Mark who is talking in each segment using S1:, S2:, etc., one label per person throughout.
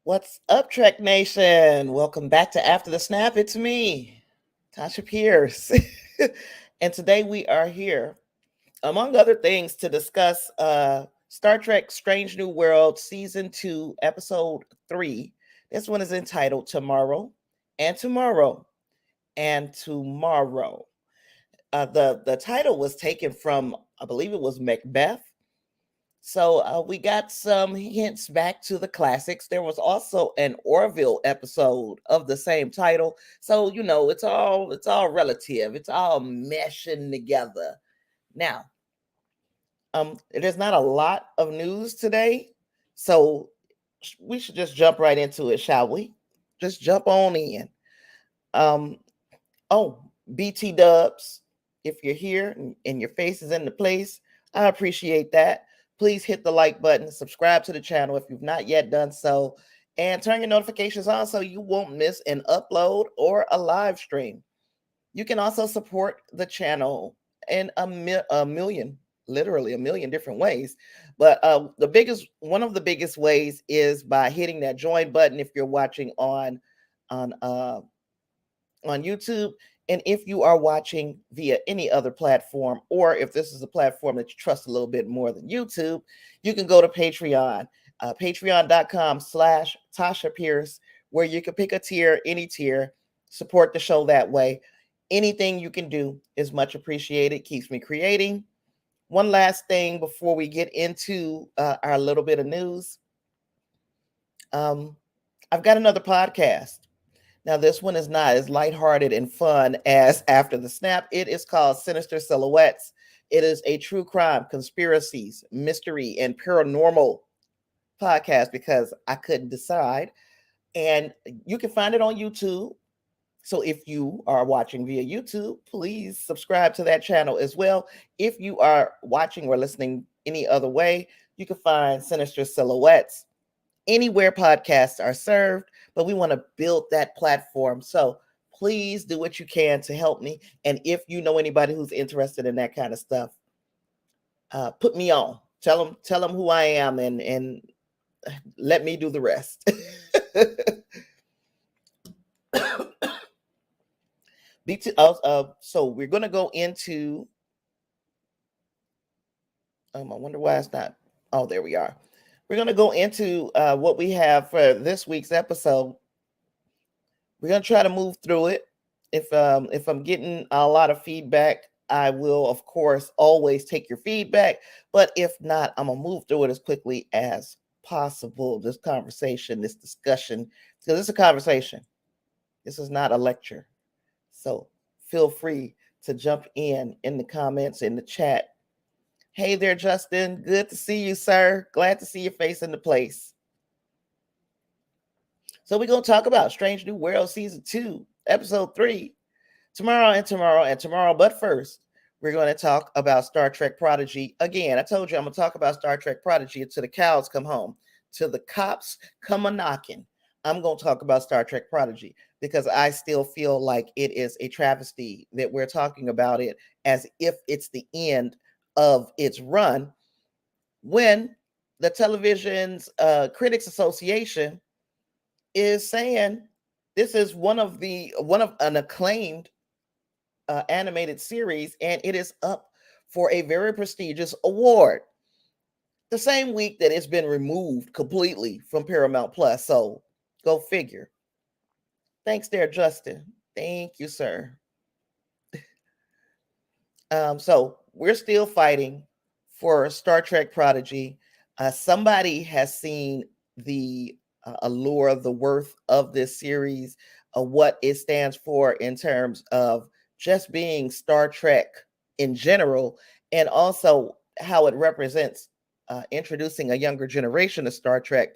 S1: What's up, Trek Nation? Welcome back to After the Snap. It's me, Tasha Pierce. And today we are here, among other things, to discuss Star Trek Strange New World Season 2, Episode 3. This one is entitled Tomorrow and Tomorrow and Tomorrow. The title was taken from, I believe it was Macbeth. So we got some hints back to the classics. There was also an Orville episode of the same title. So it's all relative. It's all meshing together. Now, there's not a lot of news today, so we should just jump right into it, shall we? Just jump on in. Um, oh, BT Dubs, if you're here and your face is in the place, I appreciate that. Please hit the like button, subscribe to the channel if you've not yet done so, and turn your notifications on so you won't miss an upload or a live stream. You can also support the channel in a million, literally a million different ways. But one of the biggest ways is by hitting that join button if you're watching on uh, on YouTube. And if you are watching via any other platform, or if this is a platform that you trust a little bit more than YouTube, you can go to Patreon, patreon.com/ Tasha Pierce, where you can pick a tier, any tier, support the show that way. Anything you can do is much appreciated, keeps me creating. One last thing before we get into our little bit of news. I've got another podcast. Now, this one is not as lighthearted and fun as After the Snap. It is called Sinister Silhouettes. It is a true crime, conspiracies, mystery, and paranormal podcast because I couldn't decide. And you can find it on YouTube. So if you are watching via YouTube, please subscribe to that channel as well. If you are watching or listening any other way, you can find Sinister Silhouettes anywhere podcasts are served, but we want to build that platform. So please do what you can to help me. And if you know anybody who's interested in that kind of stuff, put me on. Tell them who I am, and let me do the rest. So we're gonna go into. I wonder why it's not. Oh, there we are. We're gonna go into what we have for this week's episode. We're gonna try to move through it. If I'm getting a lot of feedback, I will of course always take your feedback. But if not, I'm gonna move through it as quickly as possible. This conversation, this discussion, because it's a conversation. This is not a lecture. So feel free to jump in the comments, in the chat. Hey there, Justin. Good to see you, sir. Glad to see your face in the place. So we're going to talk about Strange New World Season 2, Episode 3, tomorrow and tomorrow and tomorrow. But first, we're going to talk about Star Trek Prodigy. Again, I told you I'm going to talk about Star Trek Prodigy until the cows come home, till the cops come a-knocking. I'm going to talk about Star Trek Prodigy because I still feel like it is a travesty that we're talking about it as if it's the end of its run, when the Television's Critics Association is saying this is one of an acclaimed animated series, and it is up for a very prestigious award. The same week that it's been removed completely from Paramount Plus. So go figure. Thanks there, Justin. Thank you, sir. So we're still fighting for Star Trek Prodigy. Somebody has seen the allure, the worth of this series, what it stands for in terms of just being Star Trek in general, and also how it represents introducing a younger generation of Star Trek.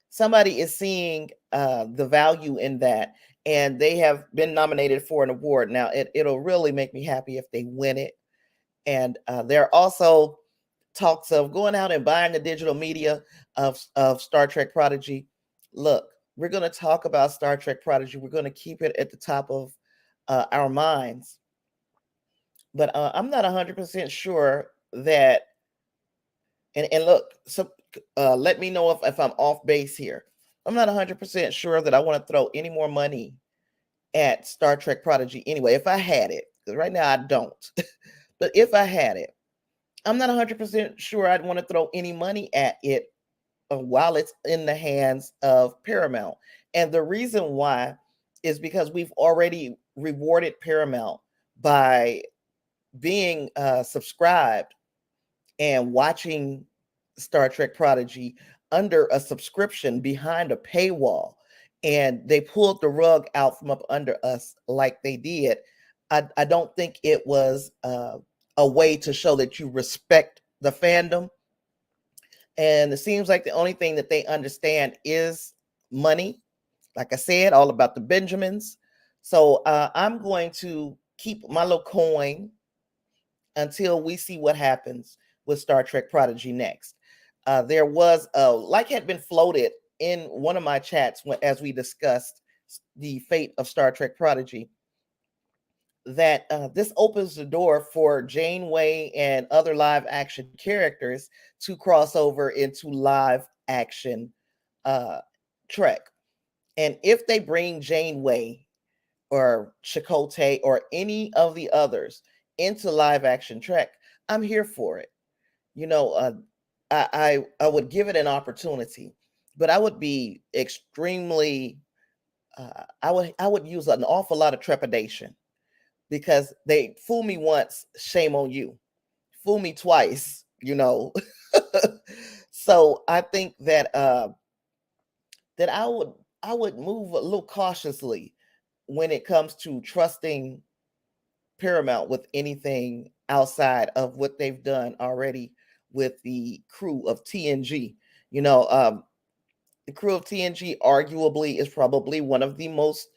S1: Somebody is seeing the value in that, and they have been nominated for an award. Now, it'll really make me happy if they win it. And there are also talks of going out and buying the digital media of Star Trek Prodigy. Look, we're going to talk about Star Trek Prodigy. We're going to keep it at the top of our minds. But I'm not 100% sure that, and look, so let me know if I'm off base here. I'm not 100% sure that I want to throw any more money at Star Trek Prodigy anyway, if I had it, because right now I don't. But if I had it, I'm not 100% sure I'd want to throw any money at it while it's in the hands of Paramount. And the reason why is because we've already rewarded Paramount by being subscribed and watching Star Trek Prodigy under a subscription behind a paywall, and they pulled the rug out from up under us like they did. I don't think it was a way to show that you respect the fandom. And it seems like the only thing that they understand is money. Like I said, all about the Benjamins. So I'm going to keep my little coin until we see what happens with Star Trek Prodigy next. There was like had been floated in one of my chats as we discussed the fate of Star Trek Prodigy, that this opens the door for Janeway and other live action characters to cross over into live action uh, Trek. And if they bring Janeway or Chakotay or any of the others into live action Trek, I'm here for it. You know, I would give it an opportunity, but I would be extremely I would use an awful lot of trepidation, because they fool me once, shame on you. Fool me twice, you know. So I think that that I would move a little cautiously when it comes to trusting Paramount with anything outside of what they've done already with the crew of TNG. You know, the crew of TNG arguably is probably one of the most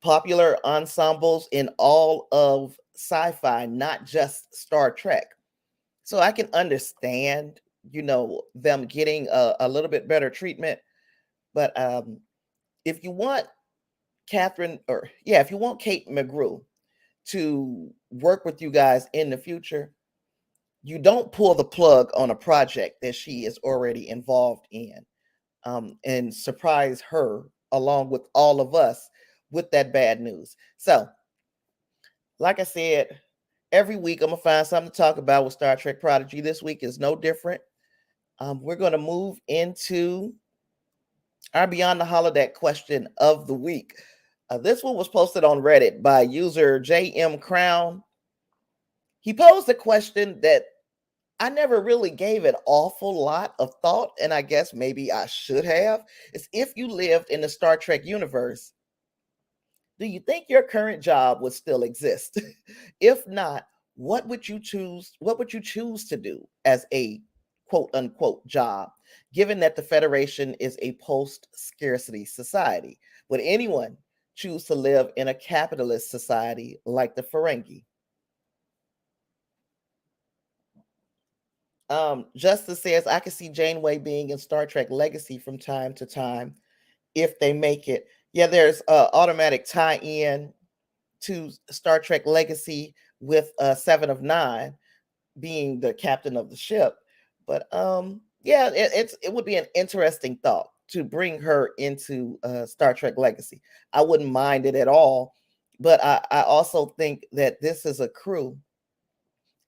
S1: popular ensembles in all of sci-fi, not just Star Trek. So I can understand, them getting a little bit better treatment. But if you want if you want Kate McGrew to work with you guys in the future, you don't pull the plug on a project that she is already involved in, and surprise her along with all of us with that bad news. So, like I said, every week I'm gonna find something to talk about with Star Trek Prodigy. This week is no different. We're gonna move into our Beyond the Holodeck question of the week. This one was posted on Reddit by user JM Crown. He posed a question that I never really gave an awful lot of thought, and I guess maybe I should have. Is, if you lived in the Star Trek universe, do you think your current job would still exist? If not, what would you choose? What would you choose to do as a quote unquote job, given that the Federation is a post scarcity society? Would anyone choose to live in a capitalist society like the Ferengi? Justice says, I can see Janeway being in Star Trek Legacy from time to time if they make it. Yeah, there's automatic tie-in to Star Trek Legacy with Seven of Nine being the captain of the ship. But yeah, it would be an interesting thought to bring her into Star Trek Legacy. I wouldn't mind it at all. But I also think that this is a crew.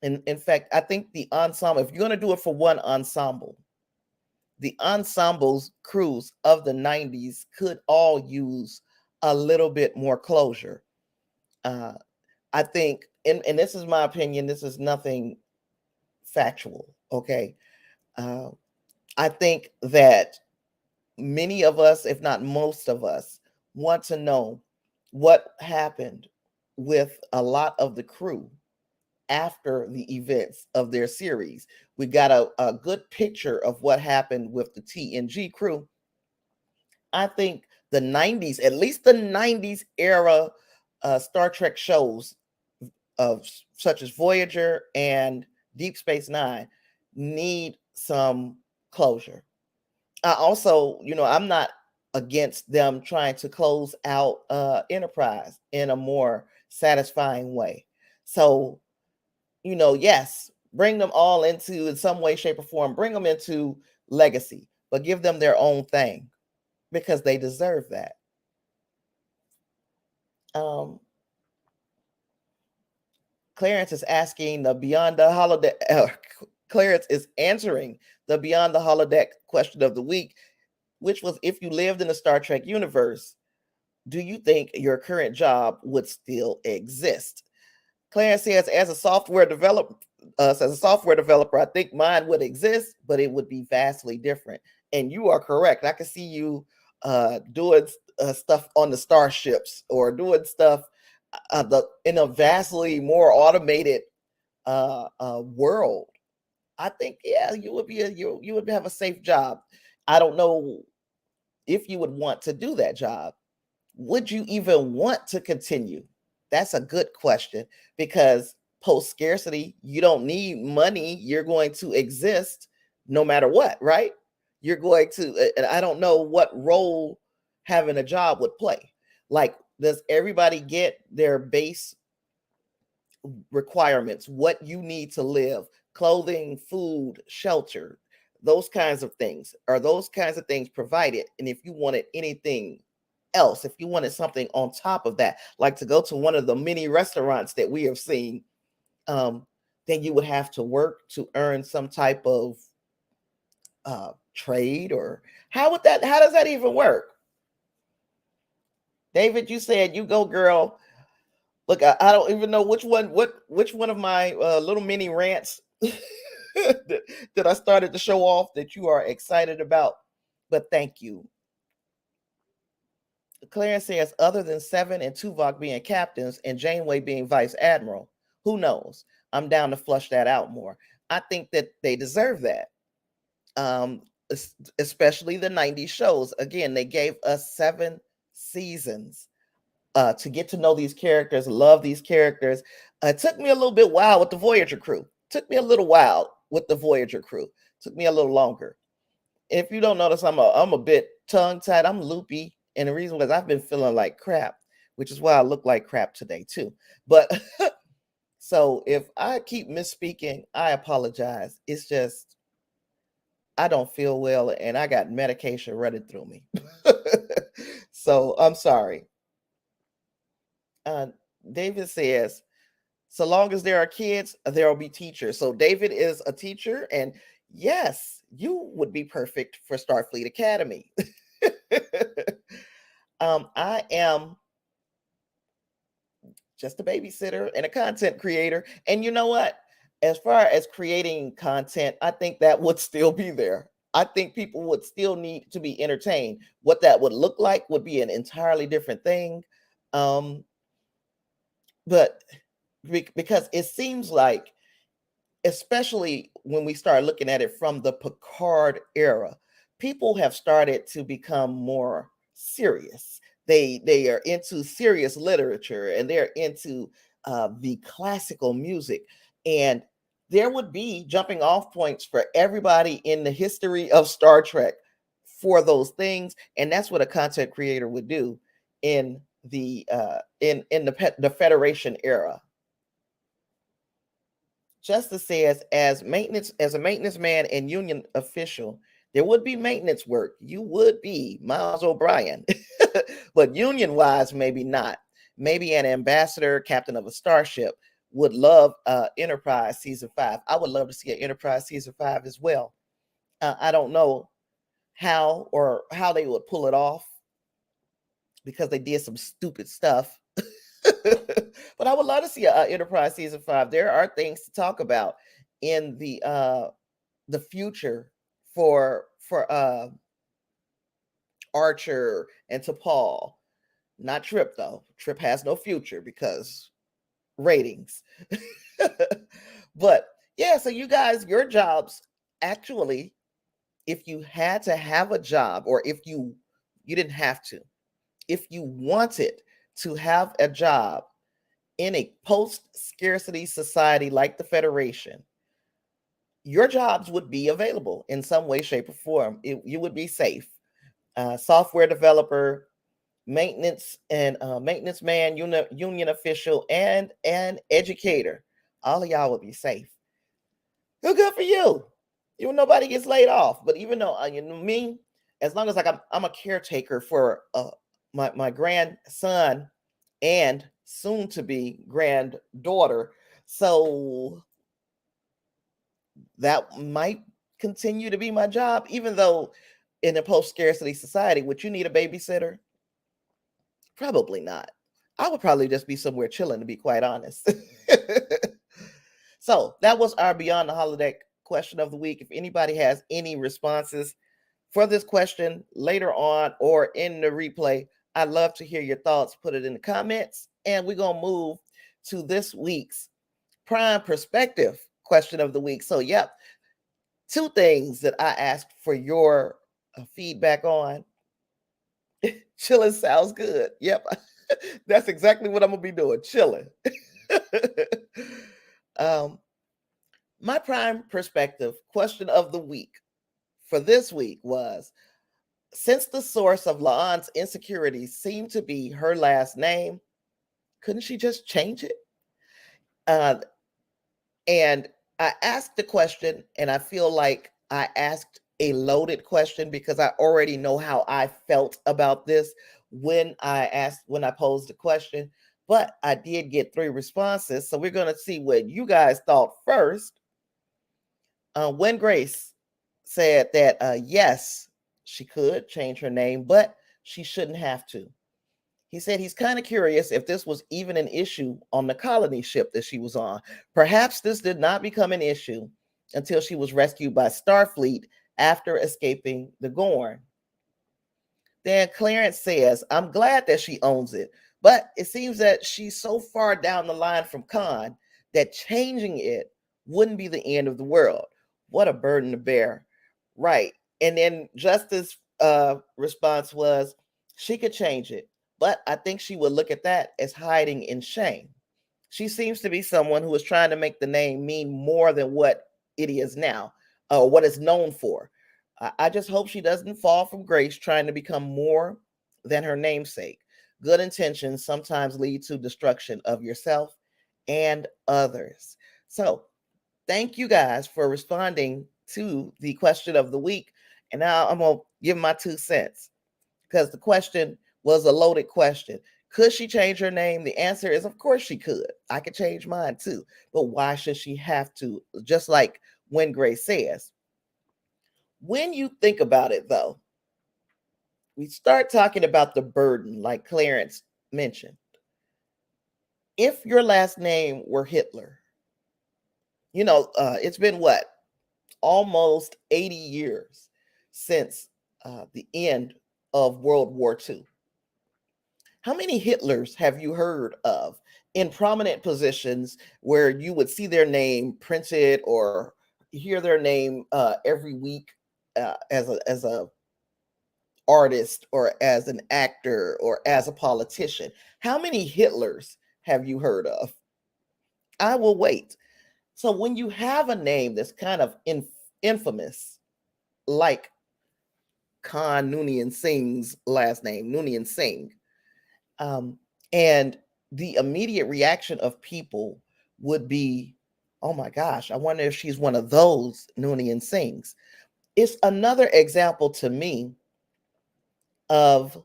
S1: And in fact, I think the ensemble, if you're going to do it for one ensemble, the ensembles crews of the 90s could all use a little bit more closure. Uh, I think, and this is my opinion, this is nothing factual, okay? Uh, I think that many of us, if not most of us, want to know what happened with a lot of the crew after the events of their series. We got a good picture of what happened with the TNG crew. I think the 90s, at least the 90s era Star Trek shows of such as Voyager and Deep Space Nine need some closure. I also, I'm not against them trying to close out Enterprise in a more satisfying way. So, yes, bring them all into, in some way, shape, or form, bring them into Legacy, but give them their own thing. because they deserve that. Um, Clarence is asking the beyond the holodeck. Clarence is answering the beyond the holodeck question of the week, which was, if you lived in the Star Trek universe, do you think your current job would still exist? Clarence says, as a software developer, I think mine would exist, but it would be vastly different. And you are correct. I can see you doing stuff on the starships, or doing stuff in a vastly more automated world. I think, yeah, you would have a safe job. I don't know if you would want to do that job. Would you even want to continue? That's a good question, because post scarcity, you don't need money. You're going to exist no matter what, right? You're going to, and I don't know what role having a job would play. Like, does everybody get their base requirements, what you need to live, clothing, food, shelter, those kinds of things? Are those kinds of things provided? And if you wanted anything else, if you wanted something on top of that, like to go to one of the many restaurants that we have seen, then you would have to work to earn some type of trade. Or how does that even work? David, you said you go, girl. Look, I don't even know which one of my little mini rants that I started to show off that you are excited about. But thank you. Clarence says, other than Seven and Tuvok being captains and Janeway being vice admiral, who knows? I'm down to flush that out more. I think that they deserve that. Um, Especially the 90s shows. Again, they gave us 7 seasons to get to know these characters, love these characters. It took me a little bit while with the Voyager crew. Took me a little while with the Voyager crew. Took me a little longer. If you don't notice, I'm a bit tongue tied. I'm loopy, and the reason was I've been feeling like crap, which is why I look like crap today too. But so if I keep misspeaking, I apologize. It's just I don't feel well, and I got medication running through me. So I'm sorry. Uh, David says, so long as there are kids, there will be teachers. So David is a teacher, and yes, you would be perfect for Starfleet Academy. I am just a babysitter and a content creator. And you know what? As far as creating content, I think that would still be there. I think people would still need to be entertained. What that would look like would be an entirely different thing. Um, but because it seems like, especially when we start looking at it from the Picard era, people have started to become more serious. They are into serious literature, and they're into the classical music, and there would be jumping off points for everybody in the history of Star Trek for those things, and that's what a content creator would do in the Federation era. Justice says, as a maintenance man and union official, there would be maintenance work. You would be Miles O'Brien, but union wise, maybe not. Maybe an ambassador, captain of a starship, would love Enterprise season 5. I would love to see an Enterprise season 5 as well. I don't know how they would pull it off, because they did some stupid stuff. But I would love to see a Enterprise season 5. There are things to talk about in the future for Archer and T'Pol. Not Trip though. Trip has no future because ratings. But yeah, so you guys, your jobs, actually, if you had to have a job, or if you didn't have to, if you wanted to have a job in a post scarcity society like the Federation, your jobs would be available in some way, shape, or form. You would be safe. Software developer, maintenance man, union official, and an educator. All of y'all would be safe. Good for you. Nobody gets laid off. But even though you know me, as long as like I'm a caretaker for my grandson and soon to be granddaughter. So that might continue to be my job, even though in a post scarcity society, would you need a babysitter? Probably not. I would probably just be somewhere chilling, to be quite honest. So that was our Beyond the Holodeck question of the week. If anybody has any responses for this question later on or in the replay, I'd love to hear your thoughts. Put it in the comments, and we're going to move to this week's Prime Perspective question of the week. So, yep, two things that I asked for your feedback on. Chilling sounds good. Yep, that's exactly what I'm going to be doing, chilling. um, my Prime Perspective question of the week for this week was, since the source of La'an's insecurities seemed to be her last name, couldn't she just change it? Uh, and I asked the question, and I feel like I asked a loaded question because I already know how I felt about this when I posed the question. But I did get 3 responses, so we're going to see what you guys thought first. When Grace said that yes, she could change her name, but she shouldn't have to. He said he's kind of curious if this was even an issue on the colony ship that she was on. Perhaps this did not become an issue until she was rescued by Starfleet after escaping the Gorn. Then Clarence says, I'm glad that she owns it, but it seems that she's so far down the line from Khan that changing it wouldn't be the end of the world. What a burden to bear. Right. And then Justice's response was, she could change it, but I think she would look at that as hiding in shame. She seems to be someone who is trying to make the name mean more than what it is now, or what it's known for. I just hope she doesn't fall from grace trying to become more than her namesake. Good intentions sometimes lead to destruction of yourself and others. So, thank you guys for responding to the question of the week. And now I'm going to give my 2 cents because the question was a loaded question. Could she change her name? The answer is, of course she could. I could change mine too. But why should she have to? Just like when Grace says. When you think about it, though, we start talking about the burden, like Clarence mentioned. If your last name were Hitler, it's been what? Almost 80 years since the end of World War II. How many Hitlers have you heard of in prominent positions where you would see their name printed or hear their name every week as a artist or as an actor or as a politician? How many Hitlers have you heard of? I will wait. So when you have a name that's kind of infamous, like Khan Noonien Singh's last name, Noonien Singh, um, and the immediate reaction of people would be, oh my gosh, I wonder if she's one of those Noonien Singhs. It's another example to me of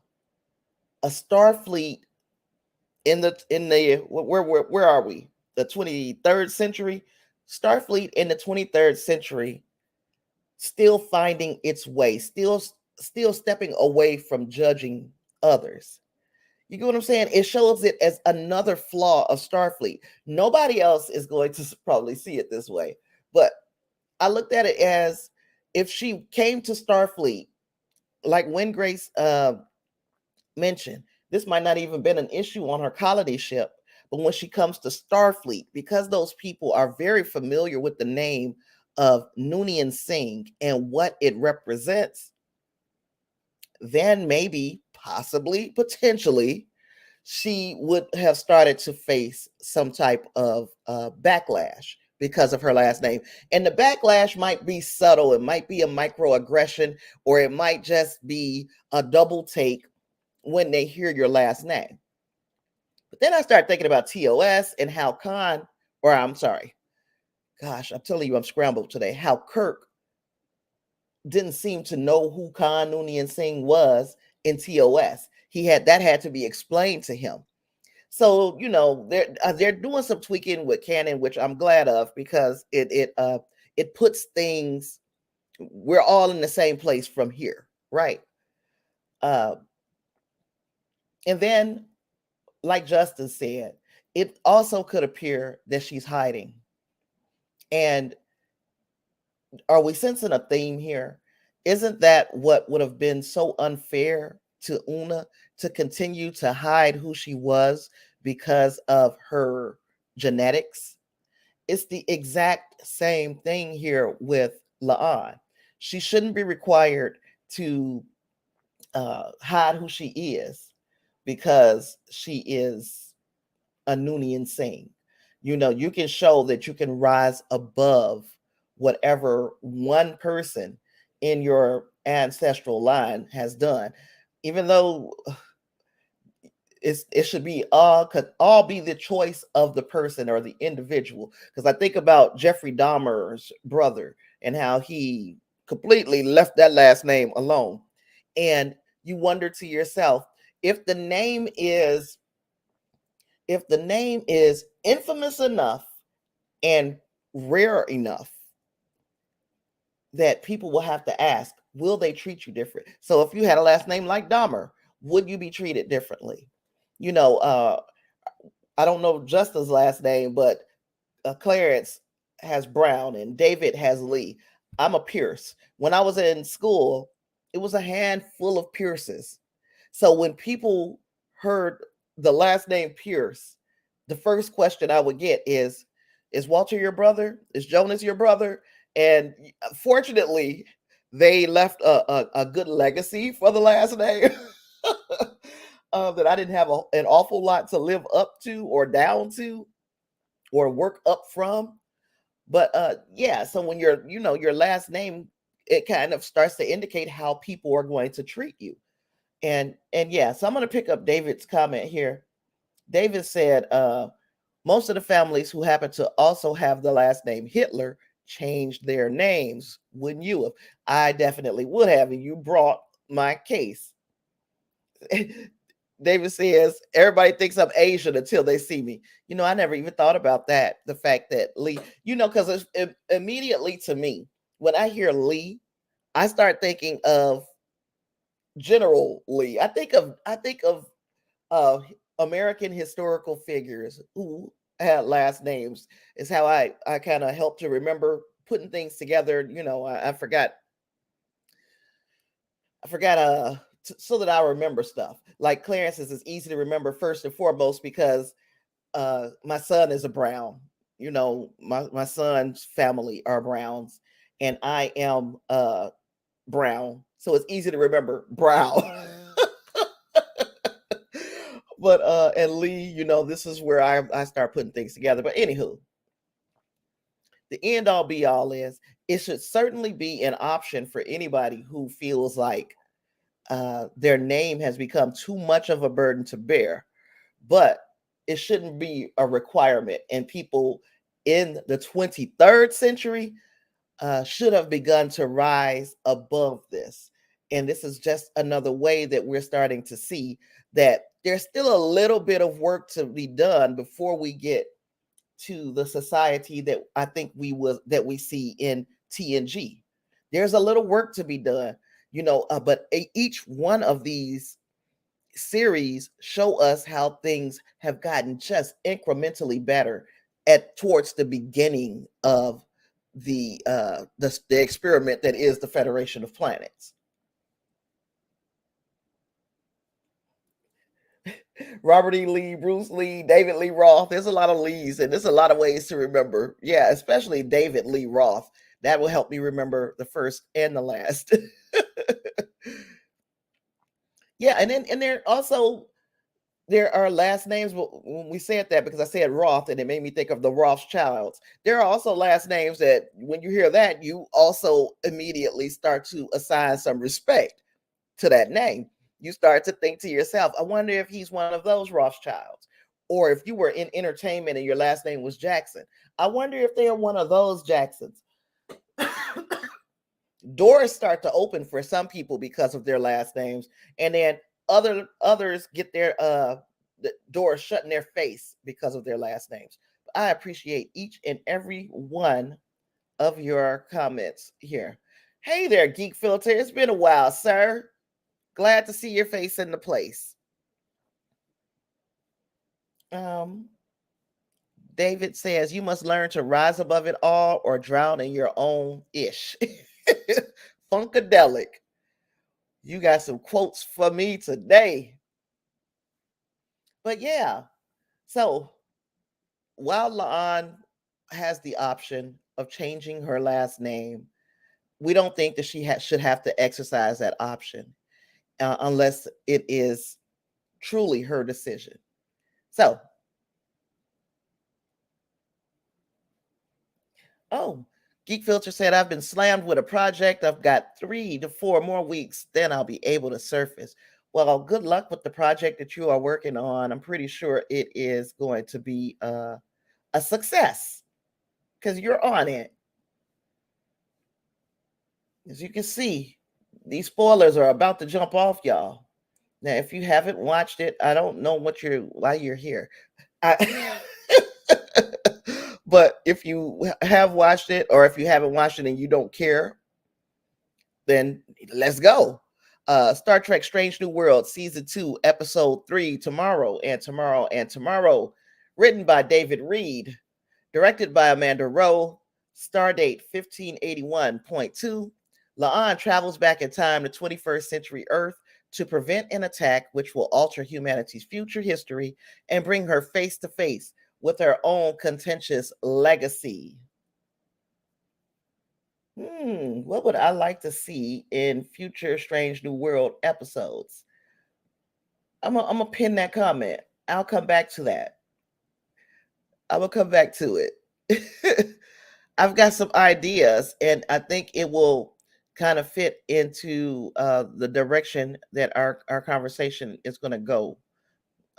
S1: a Starfleet in the where are we? The 23rd century? Starfleet in the 23rd century still finding its way, still stepping away from judging others. You get what I'm saying? It shows it as another flaw of Starfleet. Nobody else is going to probably see it this way, but I looked at it as, if she came to Starfleet, like when Grace mentioned, this might not even been an issue on her colony ship, but when she comes to Starfleet, because those people are very familiar with the name of Noonien Singh and what it represents, then maybe, possibly, potentially, she would have started to face some type of backlash because of her last name. And the backlash might be subtle. It might be a microaggression, or it might just be a double take when they hear your last name. But then I start thinking about TOS and how I'm telling you, I'm scrambled today, how Kirk didn't seem to know who Khan Noonien Singh was in TOS. Had to be explained to him. So they're doing some tweaking with canon, which I'm glad of, because it puts things. We're all in the same place from here, right? Uh, and then, like Justin said, it also could appear that she's hiding. And are we sensing a theme here? Isn't that what would have been so unfair to Una, to continue to hide who she was because of her genetics? It's the exact same thing here with La'an. She shouldn't be required to hide who she is because she is a Noonien Singh. You can show that you can rise above whatever one person in your ancestral line has done, even though it should be could all be the choice of the person or the individual. Because I think about Jeffrey Dahmer's brother and how he completely left that last name alone. And you wonder to yourself, if the name is infamous enough and rare enough that people will have to ask, will they treat you different? So if you had a last name like Dahmer, would you be treated differently? I don't know Justin's last name, but Clarence has Brown and David has Lee. I'm a Pierce. When I was in school, it was a handful of Pierces. So when people heard the last name Pierce, the first question I would get is Walter your brother? Is Jonas your brother? And fortunately, they left a good legacy for the last name. That I didn't have an awful lot to live up to or down to or work up from. But yeah, so when your last name, it kind of starts to indicate how people are going to treat you. And yeah, so I'm going to pick up David's comment here. David said, most of the families who happen to also have the last name Hitler changed their names. Wouldn't you have? I definitely would have, and you brought my case. David says, everybody thinks I'm Asian until they see me. I never even thought about that. The fact that Lee, because immediately to me, when I hear Lee, I start thinking of General Lee. I think of uh, American historical figures who had last names. Is how I kind of help to remember putting things together. I forgot so that I remember stuff. Like Clarence's is easy to remember first and foremost because my son is a Brown. My son's family are Browns, and I am Brown, so it's easy to remember Brown. But and Lee, this is where I start putting things together. But anywho, the end all be all is it should certainly be an option for anybody who feels like their name has become too much of a burden to bear, but it shouldn't be a requirement. And people in the 23rd century should have begun to rise above this. And this is just another way that we're starting to see that there's still a little bit of work to be done before we get to the society that I think that we see in TNG. There's a little work to be done, but each one of these series show us how things have gotten just incrementally better towards the beginning of the experiment that is the Federation of Planets. Robert E. Lee, Bruce Lee, David Lee Roth. There's a lot of Lees, and there's a lot of ways to remember. Yeah, especially David Lee Roth. That will help me remember the first and the last. Yeah, and there are last names. When we said that, because I said Roth, and it made me think of the Rothschilds. There are also last names that, when you hear that, you also immediately start to assign some respect to that name. You start to think to yourself, I wonder if he's one of those Rothschilds. Or if you were in entertainment and your last name was Jackson, I wonder if they are one of those Jacksons. doors start to open for some people because of their last names, and then others get their the doors shut in their face because of their last names. I appreciate each and every one of your comments here. Hey there, Geek Filter. It's been a while, sir. Glad to see your face in the place. Um, David says you must learn to rise above it all or drown in your own ish. Funkadelic. You got some quotes for me today. But yeah, so while Laan has the option of changing her last name, we don't think that she should have to exercise that option unless it is truly her decision. So, oh, Geek Filter said, I've been slammed with a project. I've got 3 to 4 more weeks, then I'll be able to surface. Well, good luck with the project that you are working on. I'm pretty sure it is going to be a success because you're on it. As you can see, these spoilers are about to jump off, y'all. Now, if you haven't watched it, I don't know why you're here. I, but if you have watched it, or if you haven't watched it and you don't care, then let's go. Star Trek Strange New World, Season 2, Episode 3, Tomorrow and Tomorrow and Tomorrow. Written by David Reed. Directed by Amanda Rowe. Stardate 1581.2. Laan travels back in time to 21st century Earth to prevent an attack which will alter humanity's future history and bring her face to face with her own contentious legacy. What would I like to see in future Strange New World episodes? I'm gonna pin that comment. I'll come back to that. I will come back to it. I've got some ideas, and I think it will kind of fit into the direction that our conversation is going to go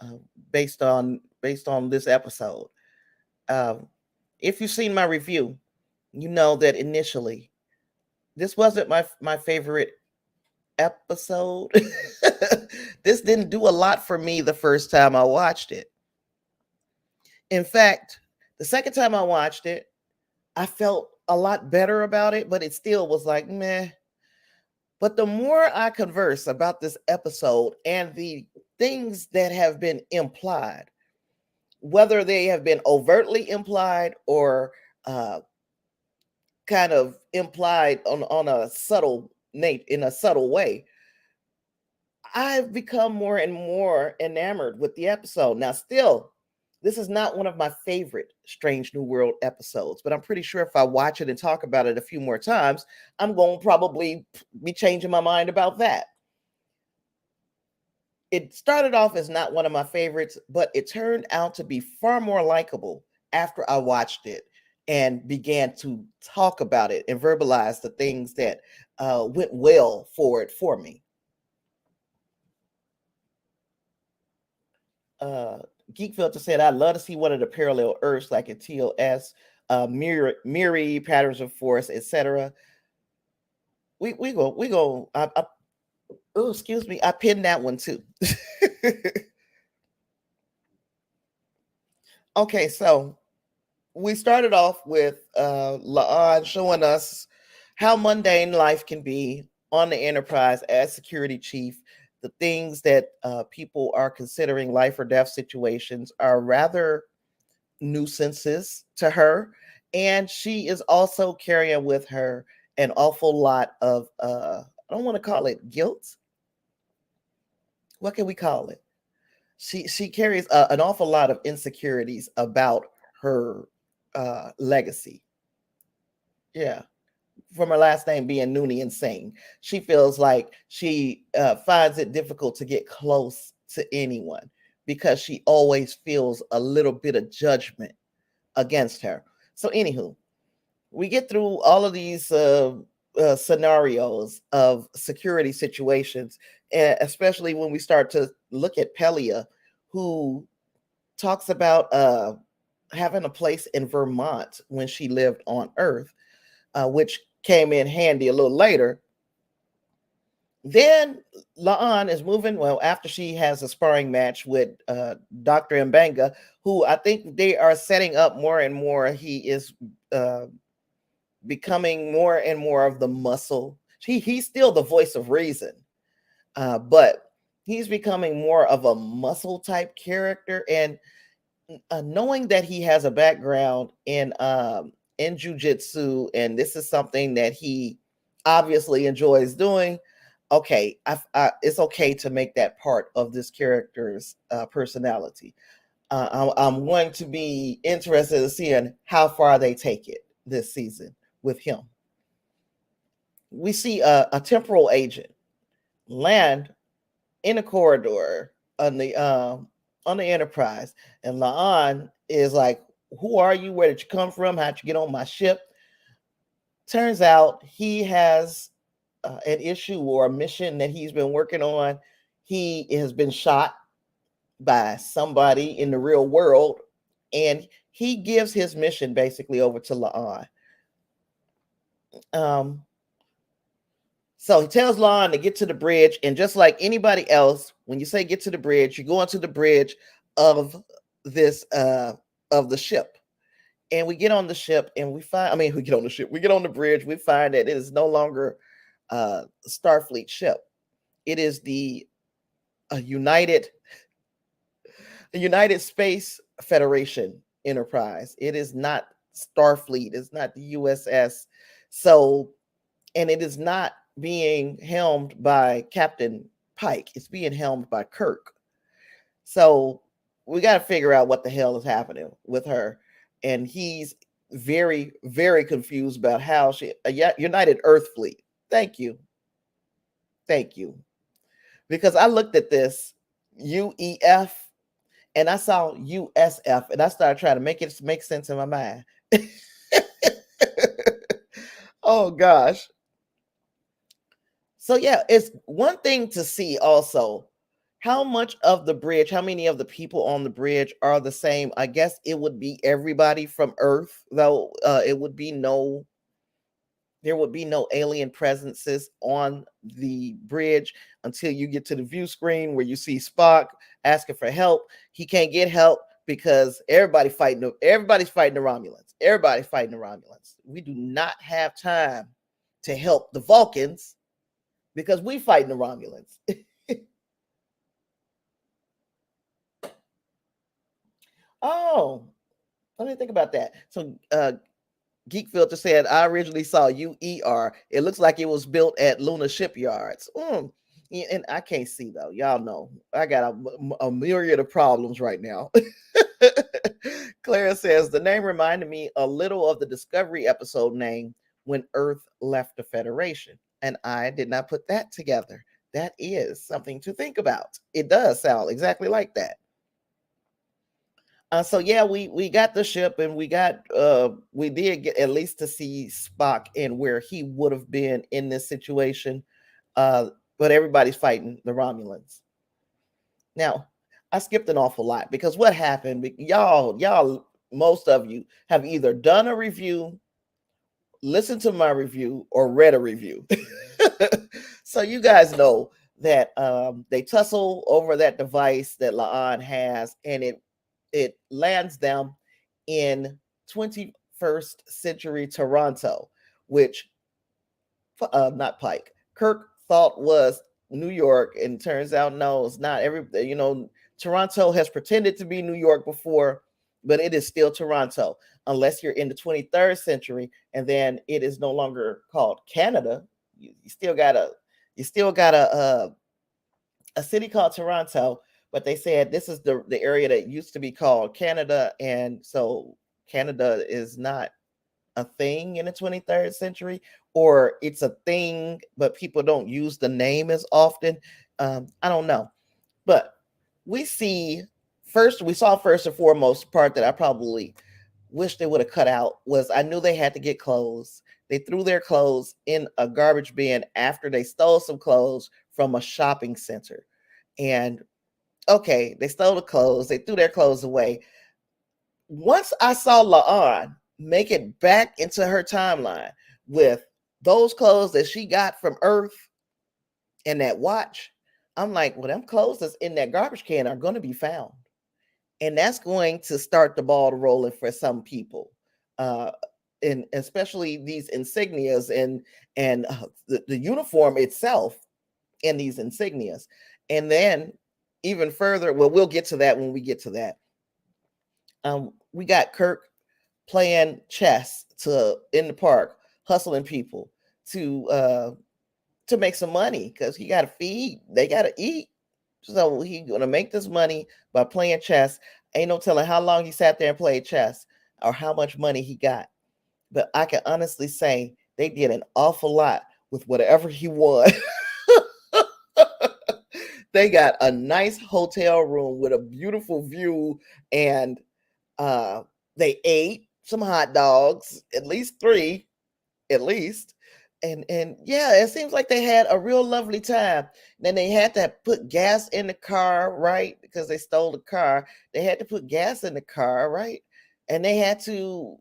S1: uh, based on this episode. Um, if you've seen my review, you know that initially this wasn't my favorite episode. This didn't do a lot for me the first time I watched it. In fact, the second time I watched it, I felt a lot better about it, but it still was like meh. But the more I converse about this episode and the things that have been implied, whether they have been overtly implied or uh, kind of implied on a subtle in a subtle way, I've become more and more enamored with the episode. Now, still, this is not one of my favorite Strange New World episodes, but I'm pretty sure if I watch it and talk about it a few more times, I'm going to probably be changing my mind about that. It started off as not one of my favorites, but it turned out to be far more likable after I watched it and began to talk about it and verbalize the things that went well for it for me. uh Geek Filter said, I'd love to see one of the parallel Earths like in TOS, Miri, Patterns of Force, etc. We go. Oh, excuse me, I pinned that one too. Okay, so we started off with Laan showing us how mundane life can be on the Enterprise as security chief. The things that people are considering life or death situations are rather nuisances to her. And she is also carrying with her an awful lot of, I don't want to call it guilt. What can we call it? She carries an awful lot of insecurities about her legacy. Yeah, from her last name being Nooney and Singh, she feels like she finds it difficult to get close to anyone because she always feels a little bit of judgment against her. So, anywho, we get through all of these scenarios of security situations, especially when we start to look at Pelia, who talks about having a place in Vermont when she lived on Earth, which came in handy a little later. Then Laan is moving. Well, after she has a sparring match with Dr. Mbanga, who I think they are setting up more and more. He is uh, becoming more and more of the muscle. He's still the voice of reason, but he's becoming more of a muscle type character. And knowing that he has a background in jujitsu, and this is something that he obviously enjoys doing. Okay, it's okay to make that part of this character's personality. I'm going to be interested in seeing how far they take it this season with him. We see a temporal agent land in a corridor on the Enterprise, and Laan is like, "Who are you? Where did you come from? How'd you get on my ship?" Turns out he has an issue or a mission that he's been working on. He has been shot by somebody in the real world, and he gives his mission basically over to Laan. Um, So he tells Lon to get to the bridge, and just like anybody else, when you say get to the bridge, you go onto the bridge of this of the ship. And we get on the ship and we find, I mean, we get on the ship, we get on the bridge, we find that it is no longer Starfleet ship. It is the United Space Federation Enterprise. It is not Starfleet, it's not the USS. So, and it is not being helmed by Captain Pike. It's being helmed by Kirk. So we got to figure out what the hell is happening with her. And he's very, very confused about how she, United Earth Fleet. Thank you. Thank you. Because I looked at this UEF and I saw USF and I started trying to make it make sense in my mind. Oh gosh. So yeah, it's one thing to see also how much of the bridge, how many of the people on the bridge are the same. I guess it would be everybody from Earth, though it would be there would be no alien presences on the bridge until you get to the view screen where you see Spock asking for help. He can't get help because everybody's fighting the Romulans. Everybody's fighting the Romulans. We do not have time to help the Vulcans because we fighting the Romulans. Oh, let me think about that. So Geek Filter said, I originally saw UER. It looks like it was built at Luna Shipyards. Yeah, and I can't see though. Y'all know I got a myriad of problems right now. Clara says the name reminded me a little of the Discovery episode name when Earth left the Federation. And I did not put that together. That is something to think about. It does sound exactly like that. So yeah, we got the ship and we did get at least to see Spock and where he would have been in this situation. But everybody's fighting the Romulans. Now, I skipped an awful lot because what happened, y'all, most of you have either done a review, listened to my review, or read a review. So you guys know that they tussle over that device that Laan has, and it lands them in 21st century Toronto, which not Pike. Kirk thought was New York, and turns out no, it's not. Toronto has pretended to be New York before, but it is still Toronto, unless you're in the 23rd century, and then it is no longer called Canada. You still got a city called Toronto, but they said this is the area that used to be called Canada, and so Canada is not a thing in the 23rd century, or it's a thing but people don't use the name as often. I don't know, but we saw first and foremost part that I probably wish they would have cut out was I knew they had to get clothes. They threw their clothes in a garbage bin after they stole some clothes from a shopping center. And okay, they stole the clothes, they threw their clothes away. Once I saw Laan make it back into her timeline with those clothes that she got from Earth and that watch, I'm like, well, them clothes that's in that garbage can are going to be found. And that's going to start the ball rolling for some people. Uh, and especially these insignias and the uniform itself and these insignias. And then even further, well, we'll get to that when we get to that. We got Kirk playing chess to in the park, hustling people to make some money because he got to feed. They got to eat. So he gonna make this money by playing chess. Ain't no telling how long he sat there and played chess or how much money he got. But I can honestly say they did an awful lot with whatever he won. They got a nice hotel room with a beautiful view, and uh, they ate some hot dogs, at least three, at least. And yeah, it seems like they had a real lovely time. Then they had to put gas in the car, right? Because they stole the car. They had to put gas in the car, right? And they had to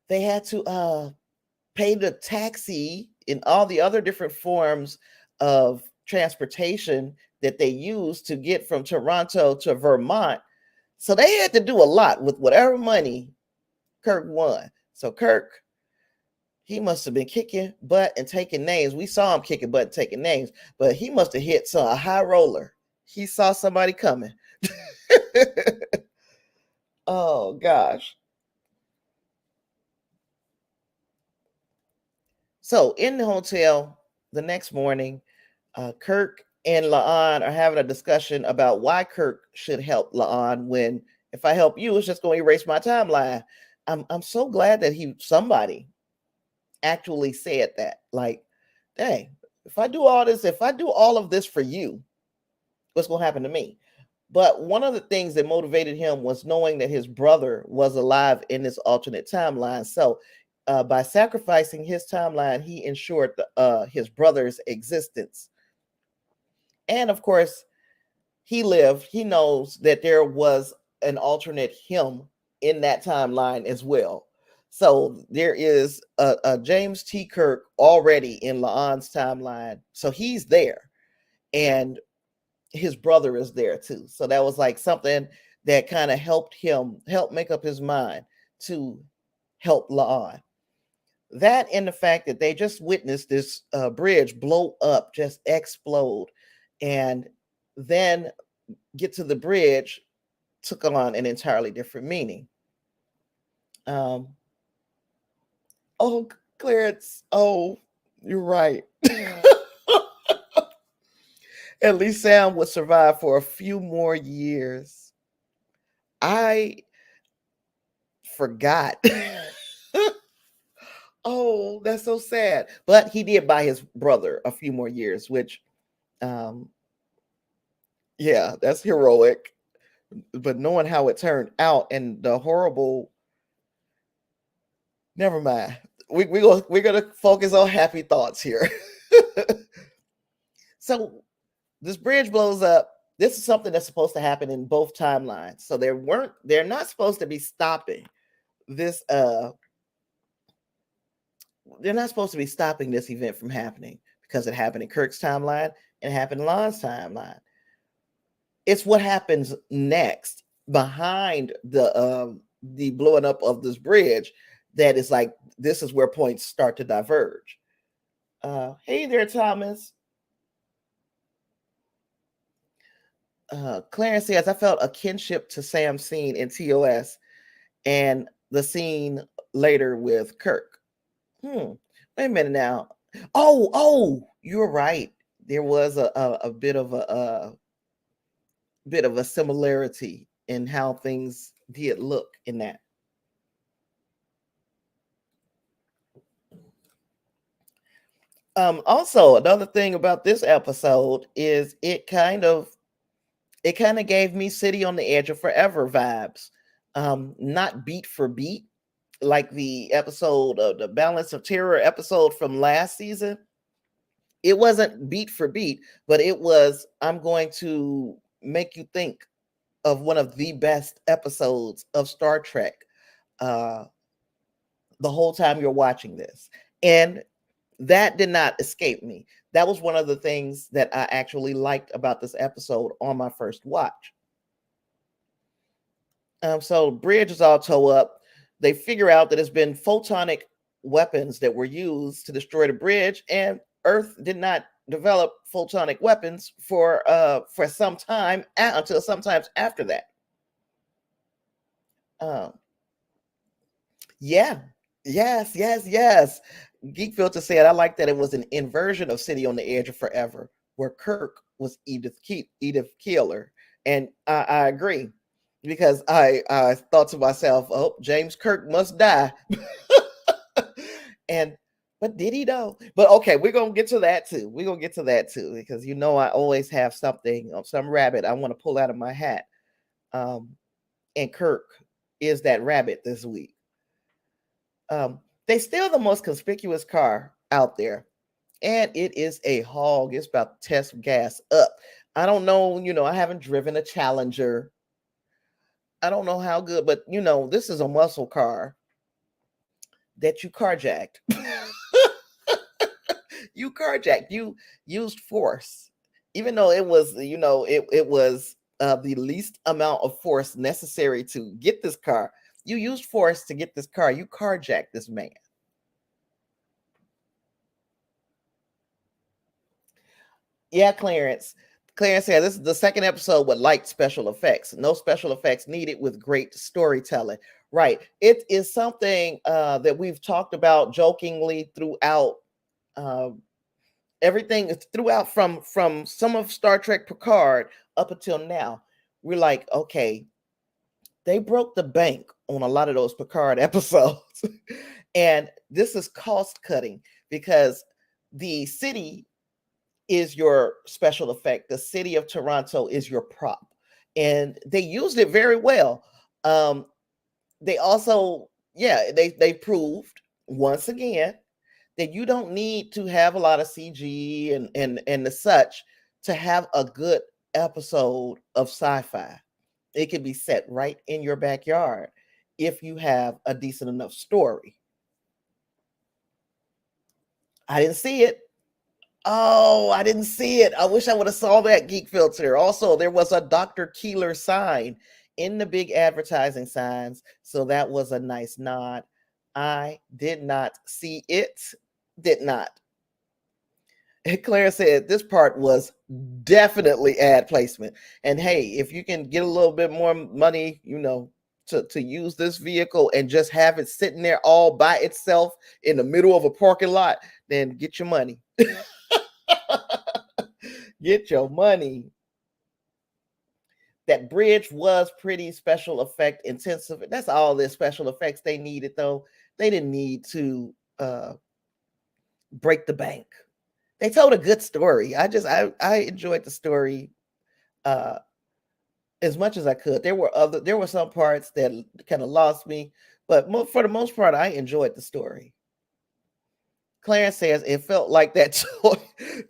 S1: pay the taxi and all the other different forms of transportation that they used to get from Toronto to Vermont. So they had to do a lot with whatever money Kirk won. So Kirk, he must have been kicking butt and taking names. We saw him kicking butt and taking names, but he must have hit a high roller. He saw somebody coming. Oh gosh. So in the hotel the next morning, Kirk and Laan are having a discussion about why Kirk should help Laan when if I help you, it's just going to erase my timeline. I'm so glad that somebody actually said that. Like, dang, if I do all this, if I do all of this for you, what's going to happen to me? But one of the things that motivated him was knowing that his brother was alive in this alternate timeline. So, by sacrificing his timeline, he ensured his brother's existence. And of course, he lived. He knows that there was an alternate him in that timeline as well. So there is a James T. Kirk already in Laan's timeline. So he's there. And his brother is there too. So that was like something that kind of helped him help make up his mind to help Laan. That and the fact that they just witnessed this bridge blow up, just explode, and then get to the bridge took on an entirely different meaning. Um, oh, Clarence, oh, you're right. At least Sam would survive for a few more years. I forgot. Oh, that's so sad. But he did buy his brother a few more years, which, um, yeah, that's heroic. But knowing how it turned out and the horrible, never mind. We're gonna focus on happy thoughts here. So this bridge blows up. This is something that's supposed to happen in both timelines. So they're not supposed to be stopping this they're not supposed to be stopping this event from happening because it happened in Kirk's timeline and it happened in Lon's timeline. It's what happens next behind the blowing up of this bridge that is like this is where points start to diverge. Hey there, Thomas. Clarence says I felt a kinship to Sam's scene in TOS and the scene later with Kirk. Wait a minute now. Oh, you're right. There was a bit of a similarity in how things did look in that. Also, another thing about this episode is it kind of gave me City on the Edge of Forever vibes. Not beat for beat, like the episode of the Balance of Terror episode from last season. It wasn't beat for beat, but it was I'm going to make you think of one of the best episodes of Star Trek. Uh the whole time you're watching this. And that did not escape me. That was one of the things that I actually liked about this episode on my first watch. So bridge is all towed up. They figure out that it's been photonic weapons that were used to destroy the bridge, and Earth did not develop photonic weapons for some time until sometimes after that. Um, yeah, yes. Geek Filter said, "I like that it was an inversion of City on the Edge of Forever, where Kirk was Edith Keeler," and I agree because I thought to myself, "Oh, James Kirk must die," and but did he though? But okay, we're gonna get to that too. We're gonna get to that too because I always have something, some rabbit I want to pull out of my hat, um, and Kirk is that rabbit this week. They steal the most conspicuous car out there, and it is a hog. It's about to test gas up. I don't know, I haven't driven a Challenger. I don't know how good, but this is a muscle car that you carjacked. You carjacked. You used force, even though it was, it was the least amount of force necessary to get this car. You used force to get this car. You carjacked this man. Yeah, Clarence. Clarence said this is the second episode with light special effects. No special effects needed with great storytelling. Right. It is something that we've talked about jokingly throughout uh, everything throughout from some of Star Trek Picard up until now. We're like, okay, they broke the bank on a lot of those Picard episodes. And this is cost cutting because the city is your special effect. The city of Toronto is your prop. And they used it very well. Um, they also, yeah, they proved once again that you don't need to have a lot of CG and the such to have a good episode of sci-fi. It can be set right in your backyard if you have a decent enough story. I didn't see it. Oh, I didn't see it. I wish I would have saw that, Geek Filter. Also, there was a Dr. Keeler sign in the big advertising signs, so that was a nice nod. I did not see it. Did not. Claire said this part was definitely ad placement. And hey, if you can get a little bit more money, to use this vehicle and just have it sitting there all by itself in the middle of a parking lot, then get your money. Get your money. That bridge was pretty special effect intensive. That's all the special effects they needed, though. They didn't need to break the bank. They told a good story. I enjoyed the story uh as much as I could. There were some parts that kind of lost me, but for the most part, I enjoyed the story. Clarence says it felt like that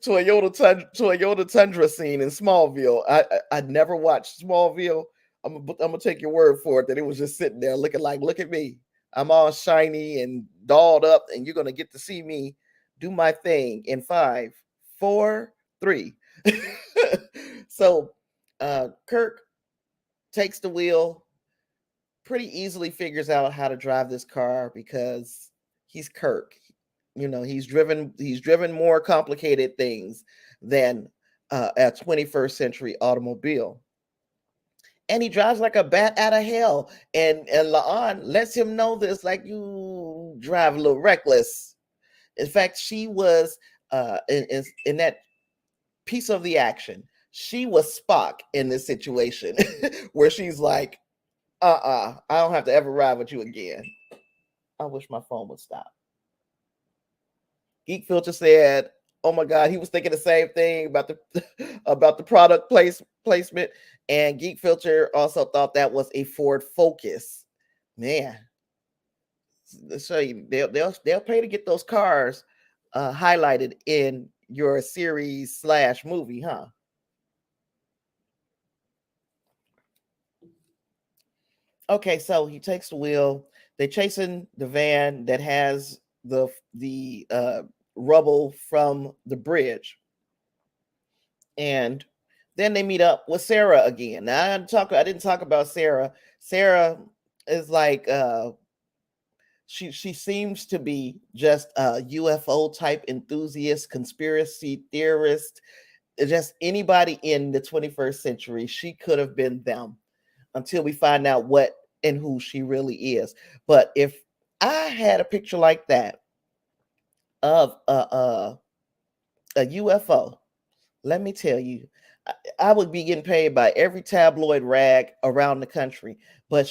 S1: Toyota Tundra scene in Smallville. I never watched Smallville. I'm gonna take your word for it that it was just sitting there looking like, look at me. I'm all shiny and dolled up, and you're gonna get to see me do my thing in 5, 4, 3. So Kirk takes the wheel, pretty easily figures out how to drive this car because he's Kirk. He's driven more complicated things than a 21st century automobile. And he drives like a bat out of hell. And Laan lets him know this, like, you drive a little reckless. In fact, she was in that piece of the action. She was Spock in this situation where she's like, I don't have to ever ride with you again. I wish my phone would stop. Geek Filter said, "Oh my God, he was thinking the same thing about the about the product placement." And Geek Filter also thought that was a Ford Focus. Man, so they'll pay to get those cars highlighted in your series / movie, huh? Okay, so he takes the wheel. They chasing the van that has the rubble from the bridge, and then they meet up with Sarah again. Now I didn't talk about Sarah. Sarah is like she seems to be just a UFO type enthusiast, conspiracy theorist, just anybody in the 21st century. She could have been them until we find out what and who she really is. But if I had a picture like that of a UFO, let me tell you, I would be getting paid by every tabloid rag around the country. But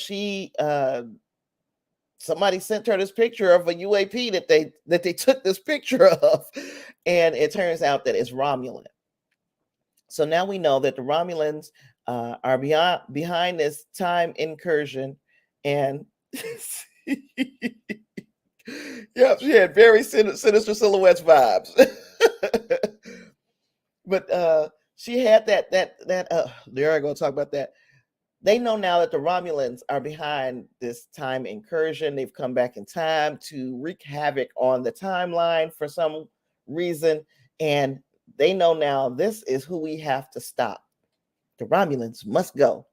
S1: somebody sent her this picture of a UAP that they took this picture of, and it turns out that it's Romulan. So now we know that the Romulans are behind this time incursion, and yep, she had very sinister silhouettes vibes. But she had that. There I go talk about that. They know now that the Romulans are behind this time incursion. They've come back in time to wreak havoc on the timeline for some reason, and they know now this is who we have to stop. The Romulans must go.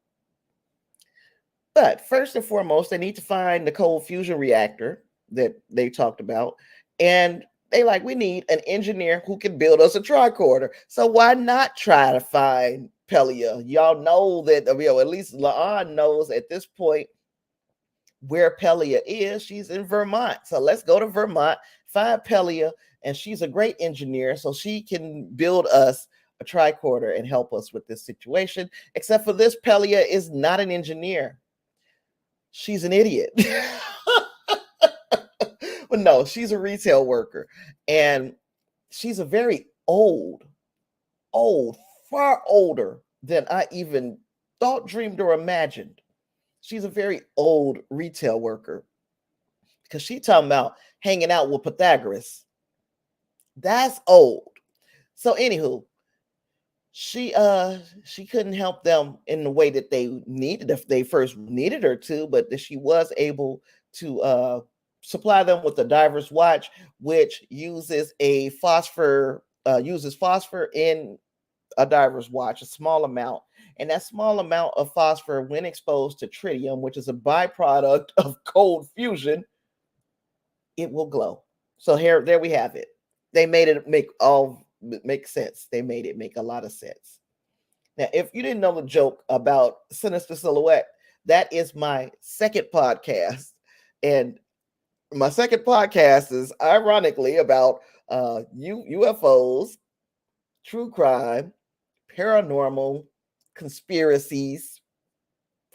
S1: But first and foremost, they need to find the cold fusion reactor that they talked about. And they like, we need an engineer who can build us a tricorder. So why not try to find Pelia? Y'all know that, at least La'an knows at this point where Pelia is. She's in Vermont. So let's go to Vermont, find Pelia, and she's a great engineer, so she can build us a tricorder and help us with this situation. Except for this, Pelia is not an engineer. She's an idiot. But no, she's a retail worker, and she's a very old, far older than I even thought, dreamed, or imagined. She's a very old retail worker, because she talking about hanging out with Pythagoras. That's old. So anywho, she couldn't help them in the way that they needed, if they first needed her to, but that she was able to supply them with a diver's watch, which uses phosphor in a diver's watch, a small amount. And that small amount of phosphor, when exposed to tritium, which is a byproduct of cold fusion, it will glow. So there we have it. They made it make sense. They made it make a lot of sense. Now, if you didn't know the joke about Sinister Silhouette, that is my second podcast. And my second podcast is ironically about UFOs, true crime, paranormal, conspiracies,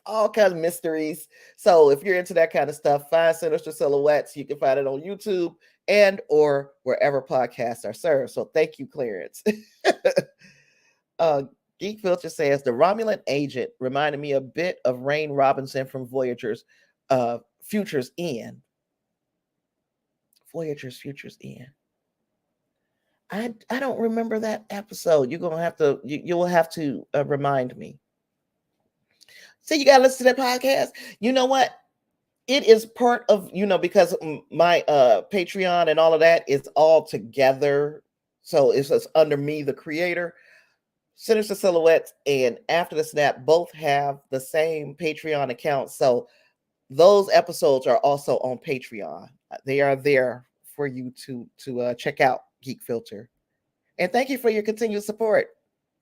S1: all kinds of mysteries. So if you're into that kind of stuff, find Sinister Silhouettes. You can find it on YouTube and or wherever podcasts are served. So thank you, Clarence. Geek Filter says the Romulan agent reminded me a bit of Rain Robinson from Voyager's Futures End. Voyager's Futures End. I don't remember that episode. You're gonna have to you will have to remind me. So you gotta listen to that podcast. You know what? It is part of, because my Patreon and all of that is all together. So it's just under me, the creator. Sinister Silhouettes and After the Snap both have the same Patreon account. So those episodes are also on Patreon. They are there for you to check out, Geek Filter. And thank you for your continued support.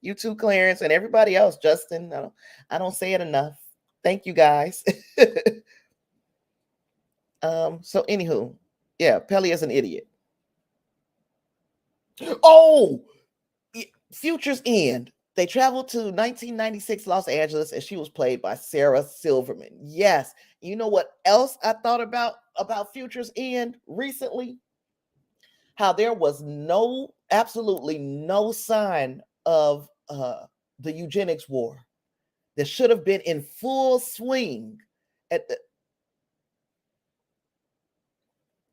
S1: You too, Clarence, and everybody else. Justin, I don't say it enough. Thank you, guys. So anywho, yeah, Pelly is an idiot. Oh, Future's End. They traveled to 1996 Los Angeles, and she was played by Sarah Silverman. Yes. You know what else I thought about Future's End recently? How there was absolutely no sign of the eugenics war that should have been in full swing at the.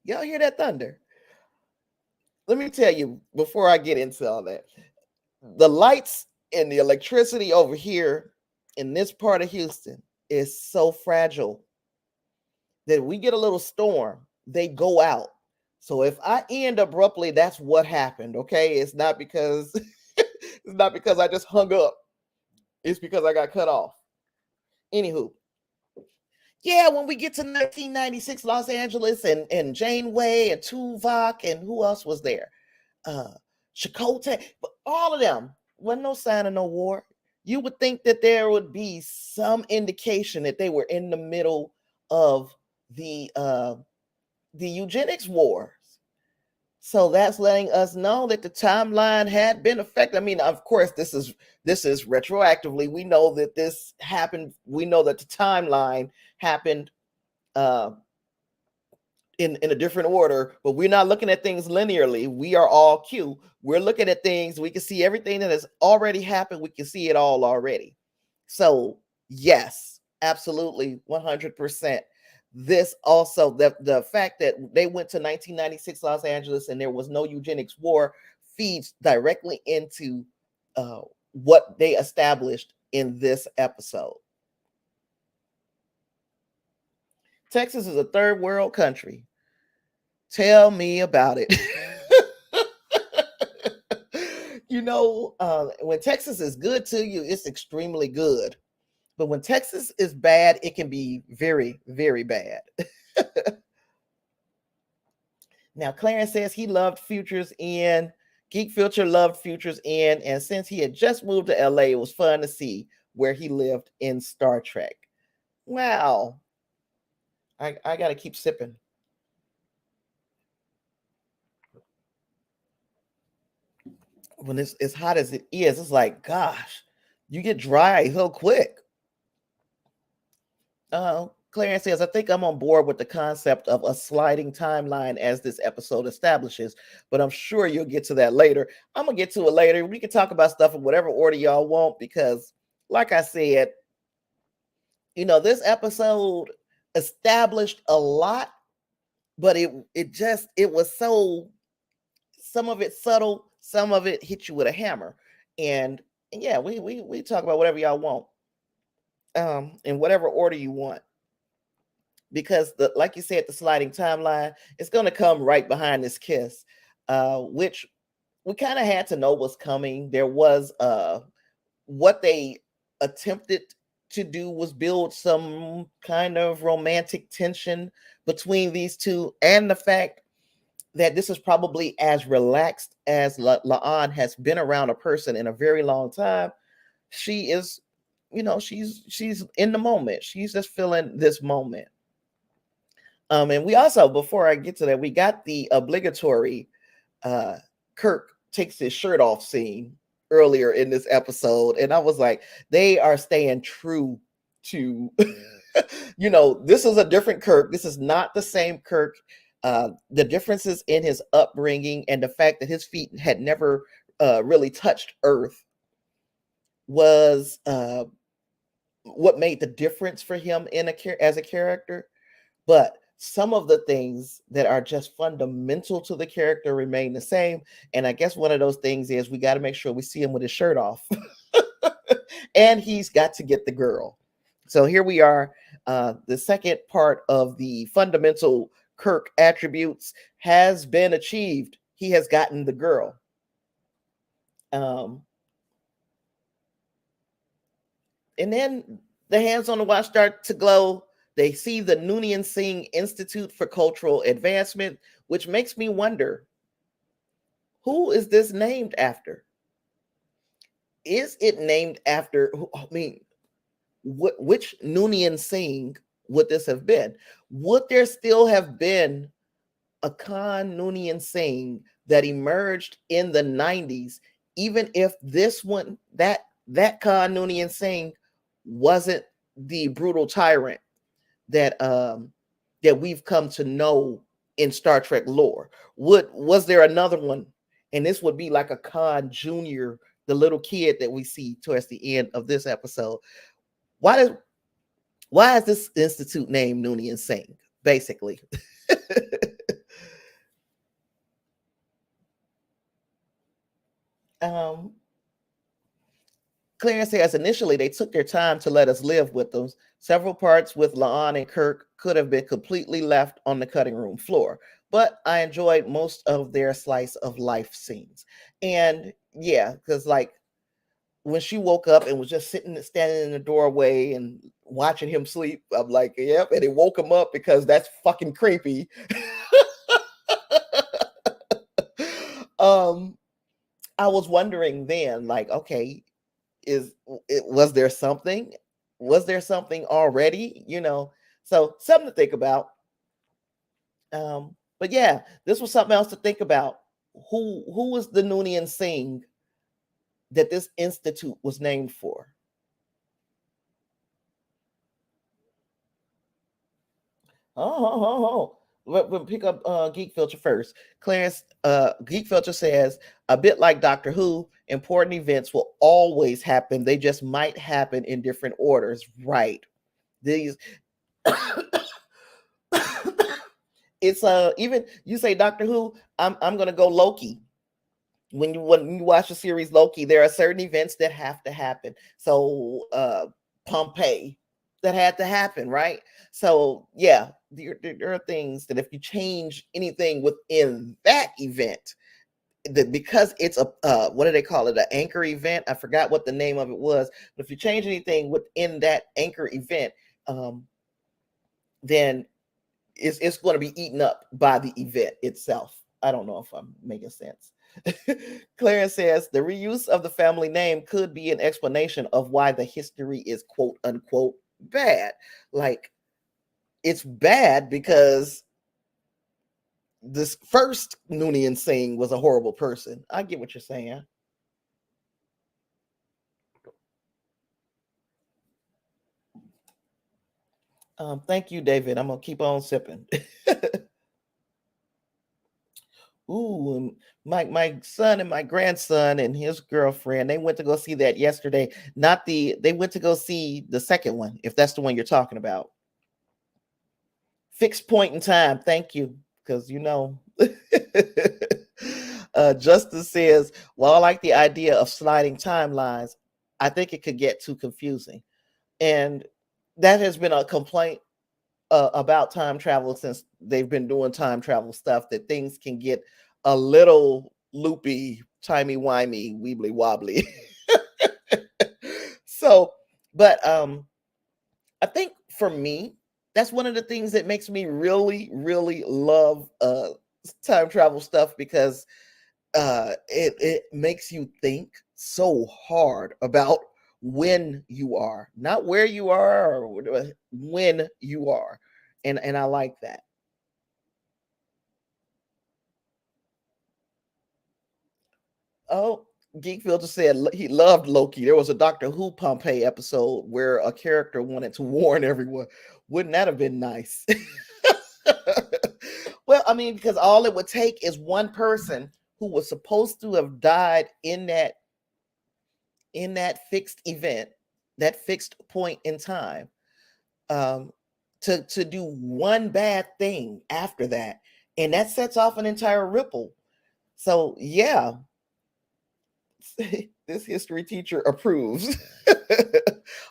S1: Y'all hear that thunder? Let me tell you before I get into all that. The lights and the electricity over here in this part of Houston is so fragile. that we get a little storm, they go out. So if I end abruptly, that's what happened. Okay. It's not because it's not because I just hung up. It's because I got cut off. Anywho, yeah, when we get to 1996 Los Angeles and Janeway and Tuvok and who else was there? Uh Chakotay, but all of them wasn't no sign of no war. You would think that there would be some indication that they were in the middle of the eugenics wars. So that's letting us know that the timeline had been affected. I mean, of course, this is retroactively. We know that this happened. We know that the timeline happened uh, in a different order, but we're not looking at things linearly. We are all Q. We're looking at things. We can see everything that has already happened. We can see it all already. So yes, absolutely, 100%. This also the fact that they went to 1996 Los Angeles and there was no eugenics war feeds directly into what they established in this episode. Texas is a third world country. Tell me about it. When Texas is good to you, it's extremely good. But when Texas is bad, it can be very, very bad. Now, Clarence says he loved Futures in. Geek Filter loved Futures in. And since he had just moved to LA, it was fun to see where he lived in Star Trek. Wow. I got to keep sipping. When it's as hot as it is, it's like, gosh, you get dry so quick. Clarence says, I think I'm on board with the concept of a sliding timeline as this episode establishes, but I'm sure you'll get to that later. I'm going to get to it later. We can talk about stuff in whatever order y'all want because, like I said, this episode established a lot, but it was so, some of it subtle, some of it hit you with a hammer. And yeah, we talk about whatever y'all want, in whatever order you want. Because like you said, the sliding timeline is going to come right behind this kiss, which we kind of had to know was coming. There was what they attempted to do was build some kind of romantic tension between these two, and the fact that this is probably as relaxed as La'an has been around a person in a very long time. She is, she's in the moment. She's just feeling this moment. And we also, before I get to that, we got the obligatory Kirk takes his shirt off scene earlier in this episode. And I was like, they are staying true to, this is a different Kirk. This is not the same Kirk. The differences in his upbringing and the fact that his feet had never really touched Earth was what made the difference for him as a character. But some of the things that are just fundamental to the character remain the same. And I guess one of those things is we got to make sure we see him with his shirt off. And he's got to get the girl. So here we are. The second part of the fundamental Kirk attributes has been achieved. He has gotten the girl. And then the hands on the watch start to glow. They see the Noonien Singh Institute for Cultural Advancement, which makes me wonder, who is this named after? Is it named after, which Noonien Singh would this have been? Would there still have been a Khan Noonien Singh that emerged in the 90s, even if this one, that Khan Noonien Singh wasn't the brutal tyrant that we've come to know in Star Trek lore? Was there another one? And this would be like a Khan Jr., the little kid that we see towards the end of this episode. Why is this institute named Noonien Singh, basically? um Claire says initially they took their time to let us live with them. Several parts with La'an and Kirk could have been completely left on the cutting room floor, but I enjoyed most of their slice of life scenes. And yeah, because like when she woke up and was just standing in the doorway and watching him sleep, I'm like, yep, and it woke him up because that's fucking creepy. um, I was wondering then, like, okay, was there something? Was there something already? So something to think about. But yeah, this was something else to think about. Who was the Noonien Singh that this institute was named for? Oh. We'll pick up Geek Filter first. Clarence, Geek Filter says, a bit like Doctor Who, important events will always happen. They just might happen in different orders. Right. These it's even you say Doctor Who, I'm gonna go Loki. When you watch the series Loki, there are certain events that have to happen. So Pompeii, that had to happen, right? So yeah, there are things that if you change anything within that event, that because it's a what do they call it, an anchor event? I forgot what the name of it was, but if you change anything within that anchor event, then it's going to be eaten up by the event itself. I don't know if I'm making sense. Clarence says the reuse of the family name could be an explanation of why the history is quote unquote bad. Like, it's bad because this first Noonien Singh was a horrible person. I get what you're saying. Thank you, David. I'm gonna keep on sipping. Ooh, my son and my grandson and his girlfriend, they went to go see that yesterday. Not they went to go see the second one, if that's the one you're talking about. Fixed point in time. Thank you, because Justice says, well, I like the idea of sliding timelines. I think it could get too confusing. And that has been a complaint about time travel since they've been doing time travel stuff, that things can get a little loopy, timey wimey, weebly wobbly. So, but I think for me, that's one of the things that makes me really, really love time travel stuff, because it makes you think so hard about when you are, not where you are, or when you are, and I like that. Oh, Geek Filter said he loved Loki. There was a Doctor Who Pompeii episode where a character wanted to warn everyone. Wouldn't that have been nice? Well, I mean, because all it would take is one person who was supposed to have died in that fixed event, that fixed point in time, um, to do one bad thing after that, and that sets off an entire ripple. So yeah, this history teacher approves.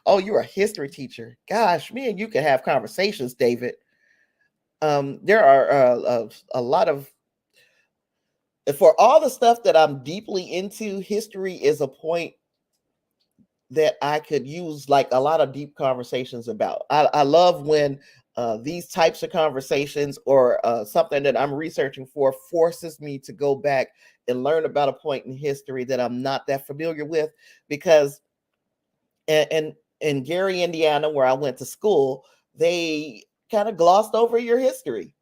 S1: Oh, you're a history teacher. Gosh, me and you can have conversations, David. There are a lot of, for all the stuff that I'm deeply into, history is a point that I could use like a lot of deep conversations about. I love when these types of conversations, or something that I'm researching for, forces me to go back and learn about a point in history that I'm not that familiar with. Because and in Gary, Indiana, where I went to school, they kind of glossed over your history.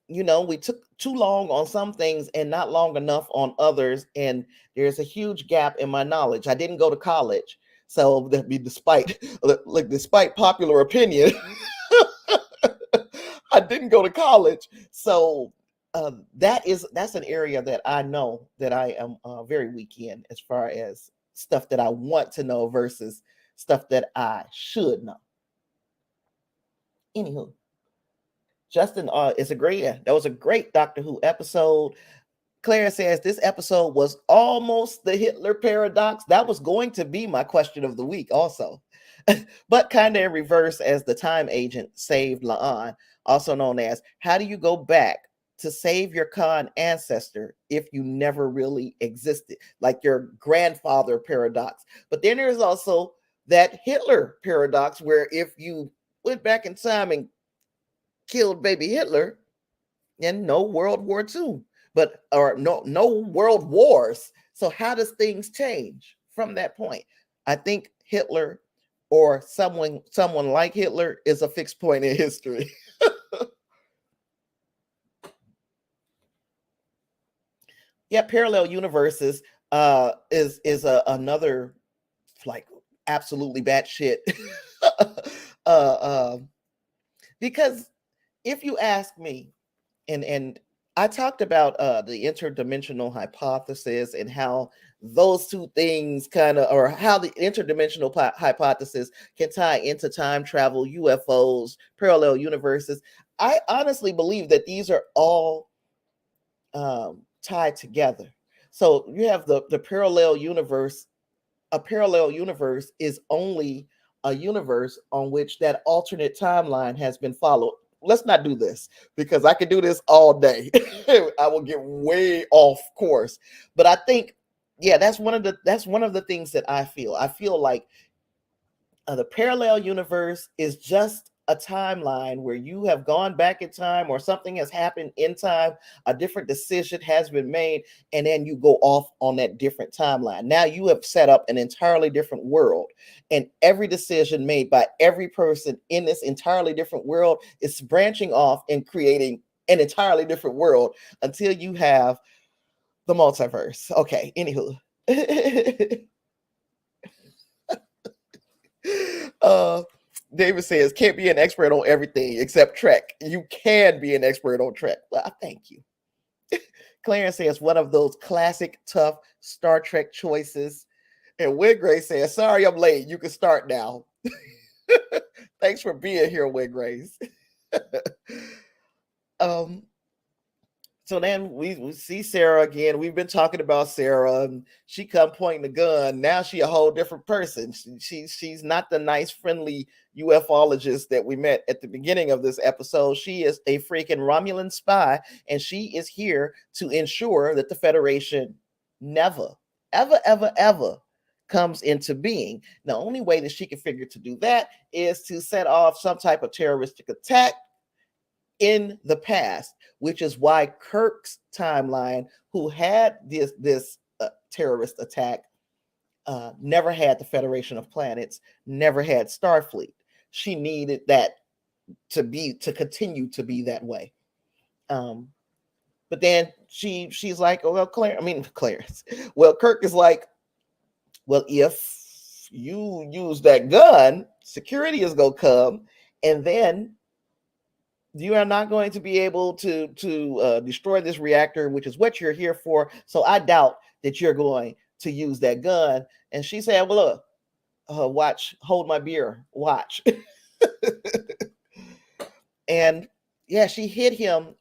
S1: We took too long on some things and not long enough on others, and there's a huge gap in my knowledge. I didn't go to college, so that be despite like despite popular opinion, I didn't go to college. So that's an area that I know that I am very weak in, as far as stuff that I want to know versus stuff that I should know. Anywho, Justin, it's a great, yeah, that was a great Doctor Who episode. Clara says this episode was almost the Hitler paradox. That was going to be my question of the week, also, but kind of in reverse, as the time agent saved La'an, also known as how do you go back to save your Khan ancestor if you never really existed, like your grandfather paradox. But then there's also that Hitler paradox, where if you went back in time and killed baby Hitler, and no World War II, but or no world wars. So how does things change from that point? I think Hitler or someone like Hitler is a fixed point in history. Yeah, parallel universes another like absolutely batshit. uh, uh, because if you ask me, and I talked about the interdimensional hypothesis and how those two things kind of, or how the interdimensional hypothesis can tie into time travel, UFOs, parallel universes. I honestly believe that these are all tied together. So you have the parallel universe. A parallel universe is only a universe on which that alternate timeline has been followed. Let's not do this because I could do this all day. I will get way off course. But I think, yeah, that's one of the things that I feel. I feel like the parallel universe is just a timeline where you have gone back in time or something has happened in time, a different decision has been made, and then you go off on that different timeline. Now you have set up an entirely different world, and every decision made by every person in this entirely different world is branching off and creating an entirely different world until you have the multiverse. Okay, anywho. uh David says, can't be an expert on everything except Trek. You can be an expert on Trek. Well, I thank you. Clarence says, one of those classic, tough Star Trek choices. And Wingray says, sorry, I'm late. You can start now. Thanks for being here, Wingray. um, so then we see Sarah again. We've been talking about Sarah, and she come pointing the gun. Now she a whole different person. She's not the nice, friendly ufologist that we met at the beginning of this episode. She is a freaking Romulan spy, and she is here to ensure that the Federation never, ever, ever, ever comes into being. The only way that she can figure to do that is to set off some type of terroristic attack in the past, which is why Kirk's timeline, who had this terrorist attack, never had the Federation of Planets, never had Starfleet. She needed that to continue to be that way. But then she's like, oh, well, Clarence. Well, Kirk is like, well, if you use that gun, security is gonna come, and then you are not going to be able to destroy this reactor, which is what you're here for. So I doubt that you're going to use that gun. And she said, well, look, watch, hold my beer, watch. And yeah, she hit him.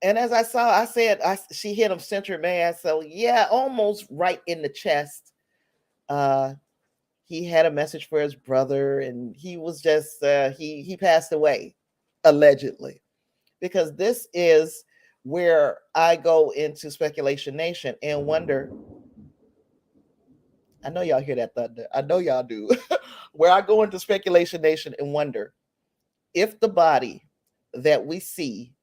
S1: And as I said, she hit him center mass. So yeah, almost right in the chest. He had a message for his brother, and he was just he passed away, allegedly. Because this is where I go into speculation nation and wonder. I know y'all hear that thunder. I know y'all do. Where I go into speculation nation and wonder if the body that we see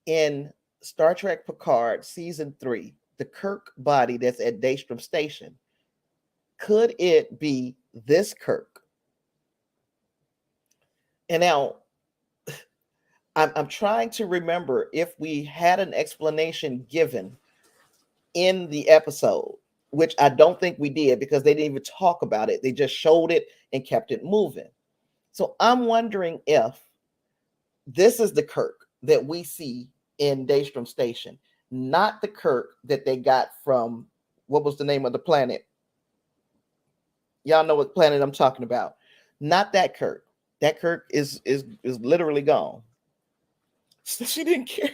S1: in Star Trek Picard season 3, the Kirk body that's at Daystrom Station, could it be this Kirk? And now I'm trying to remember if we had an explanation given in the episode, which I don't think we did because they didn't even talk about it. They just showed it and kept it moving. So I'm wondering if this is the Kirk that we see in Daystrom Station, not the Kirk that they got from, what was the name of the planet? Y'all know what planet I'm talking about. Not that Kirk. That Kirk is literally gone. She didn't care.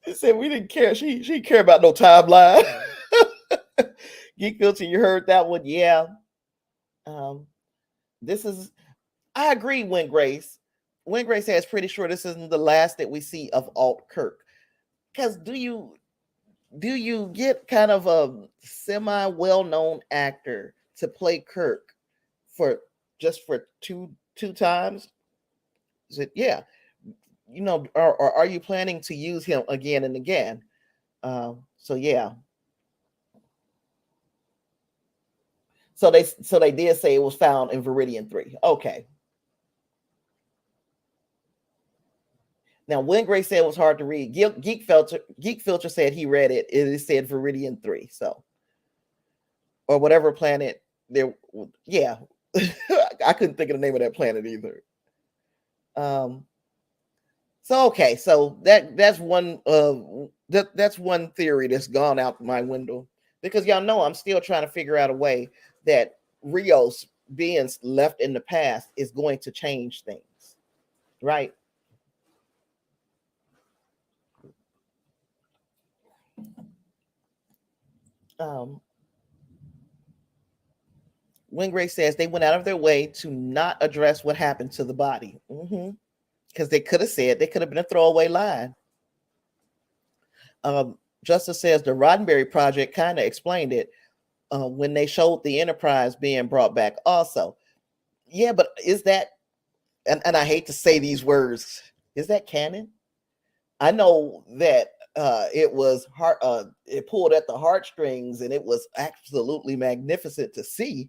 S1: He said we didn't care. She didn't care about no timeline. Geek Filter, you heard that one? Yeah. Um, this is. I agree. Win Grace. Win Grace says pretty sure this isn't the last that we see of Alt Kirk. Because do you get kind of a semi well known actor to play Kirk for just for two times? Is it yeah? Or are you planning to use him again and again? So yeah. So they did say it was found in Viridian 3. Okay. Now Wingray said it was hard to read. Geek Filter said he read it. It said Viridian 3. So or whatever planet there. Yeah. I couldn't think of the name of that planet either. Um so okay, so that's one theory that's gone out my window because y'all know I'm still trying to figure out a way that Rios being left in the past is going to change things, right? Um, Wingray says they went out of their way to not address what happened to the body because they could have said they could have been a throwaway line. Justice says the Roddenberry project kind of explained it when they showed the Enterprise being brought back. Also, yeah, but is that and I hate to say these words, is that canon? I know that it was heart it pulled at the heartstrings and it was absolutely magnificent to see.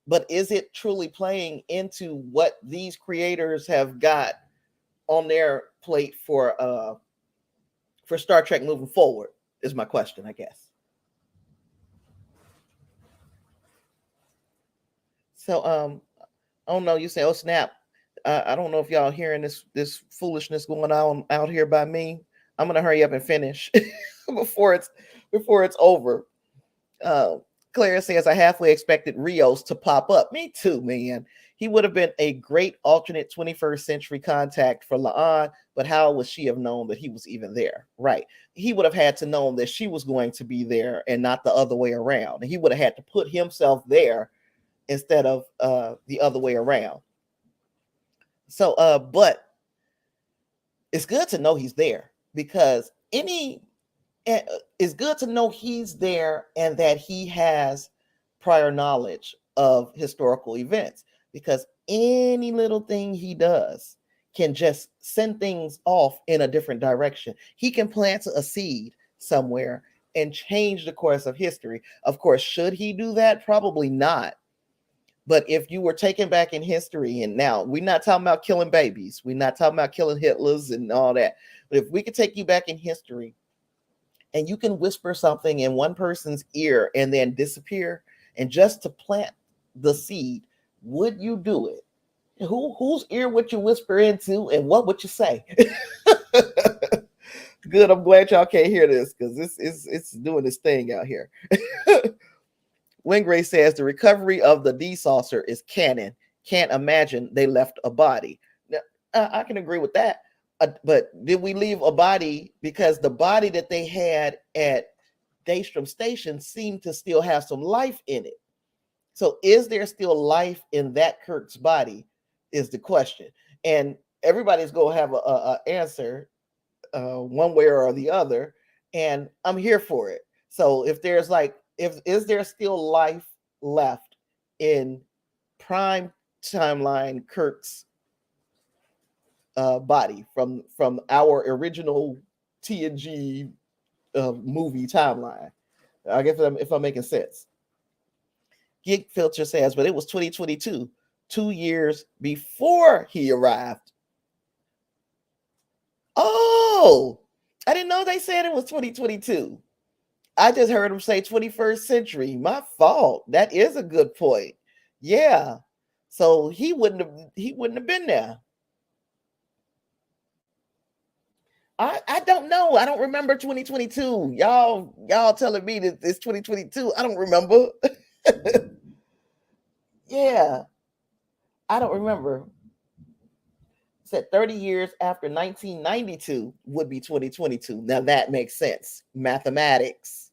S1: But is it truly playing into what these creators have got on their plate for Star Trek moving forward? Is my question, I guess. So I don't know. You say, "Oh snap!" I don't know if y'all hearing this foolishness going on out here by me. I'm gonna hurry up and finish before it's over. Uh, Clara says I halfway expected Rios to pop up. Me too, man. He would have been a great alternate 21st century contact for La'an, but how would she have known that he was even there? Right. He would have had to know that she was going to be there and not the other way around. And he would have had to put himself there instead of the other way around. So, but it's good to know he's there because it's good to know he's there and that he has prior knowledge of historical events because any little thing he does can just send things off in a different direction. He can plant a seed somewhere and change the course of history. Of course, should he do that? Probably not. But if you were taken back in history, and now we're not talking about killing babies, we're not talking about killing Hitlers and all that. But if we could take you back in history and you can whisper something in one person's ear and then disappear, and just to plant the seed, would you do it? Whose ear would you whisper into, and what would you say? Good. I'm glad y'all can't hear this because it's doing this thing out here. Wingray says the recovery of the D saucer is canon. Can't imagine they left a body. Now, I can agree with that. But did we leave a body because the body that they had at Daystrom Station seemed to still have some life in it? So is there still life in that Kirk's body? Is the question, and everybody's gonna have a answer one way or the other, and I'm here for it. So if there's like, if is there still life left in prime timeline Kirk's body from our original TNG movie timeline? I guess if I'm making sense. Geek Filter says, but it was 2022, 2 years before he arrived. Oh, I didn't know they said it was 2022. I just heard him say 21st century. My fault. That is a good point. Yeah. So he wouldn't have been there. I don't know. I don't remember 2022. Y'all telling me that it's 2022. I don't remember. Yeah, I don't remember. Said 30 years after 1992 would be 2022. Now that makes sense. Mathematics.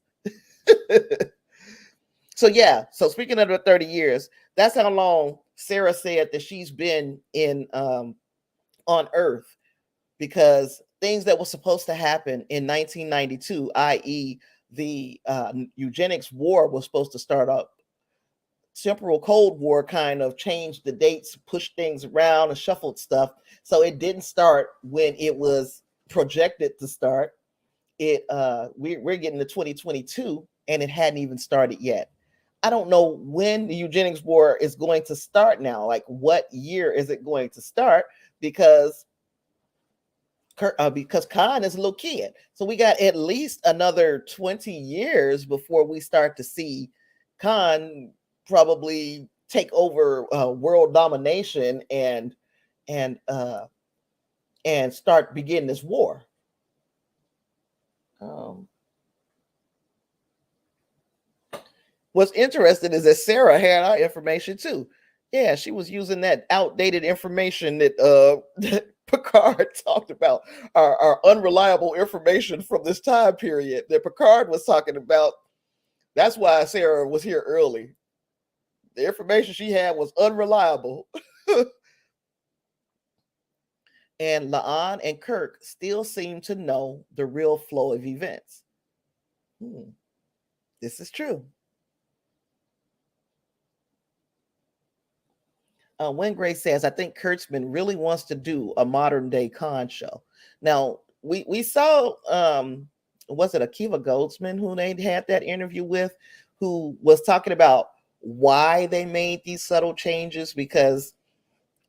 S1: So yeah, so speaking of the 30 years, that's how long Sarah said that she's been in on Earth, because things that were supposed to happen in 1992, i.e., the eugenics war was supposed to start up. Temporal Cold War kind of changed the dates, pushed things around, and shuffled stuff. So it didn't start when it was projected to start. We're getting to 2022 and it hadn't even started yet. I don't know when the eugenics war is going to start now. Like, what year is it going to start? Because Khan is a little kid. So we got at least another 20 years before we start to see Khan probably take over world domination and uh, and start beginning this war. Um, what's interesting is that Sarah had our information too. Yeah, she was using that outdated information that that Picard talked about, our unreliable information from this time period that Picard was talking about. That's why Sarah was here early. The information she had was unreliable. And La'an and Kirk still seem to know the real flow of events. This is true. Wingray says, I think Kurtzman really wants to do a modern day Khan show. Now, we saw, was it Akiva Goldsman who they had that interview with, who was talking about why they made these subtle changes? Because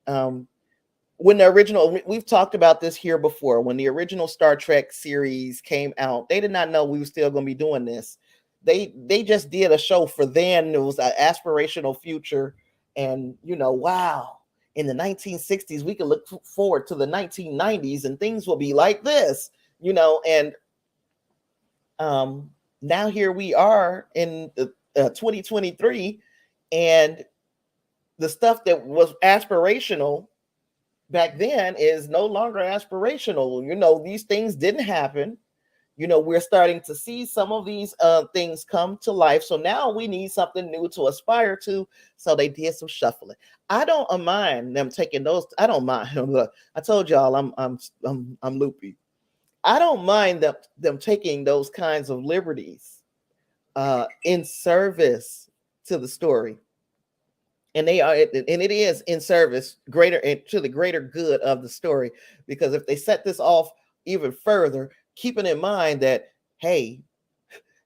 S1: when the original, we've talked about this here before, when the original Star Trek series came out, they did not know we were still going to be doing this. They just did a show for then. It was an aspirational future. And, wow, in the 1960s, we could look forward to the 1990s and things will be like this, and now here we are in 2023, and the stuff that was aspirational back then is no longer aspirational. These things didn't happen. We're starting to see some of these things come to life. So now we need something new to aspire to. So they did some shuffling. I don't mind them taking those. I don't mind. Look, I told y'all I'm loopy. I don't mind them taking those kinds of liberties in service to the story. And it is in service greater to the greater good of the story. Because if they set this off even further, keeping in mind that, hey,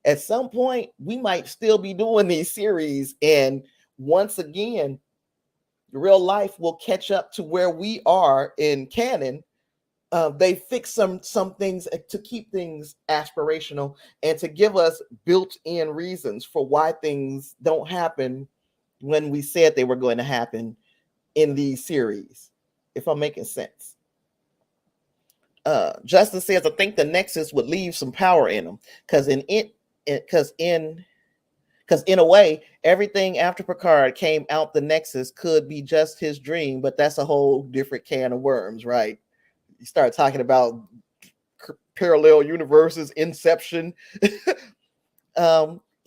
S1: at some point we might still be doing these series, and once again, real life will catch up to where we are in canon. They fix some things to keep things aspirational and to give us built-in reasons for why things don't happen when we said they were going to happen in these series, if I'm making sense. Justin says, I think the Nexus would leave some power in them, because in a way, everything after Picard came out the Nexus could be just his dream, but that's a whole different can of worms, right? You start talking about parallel universes, Inception.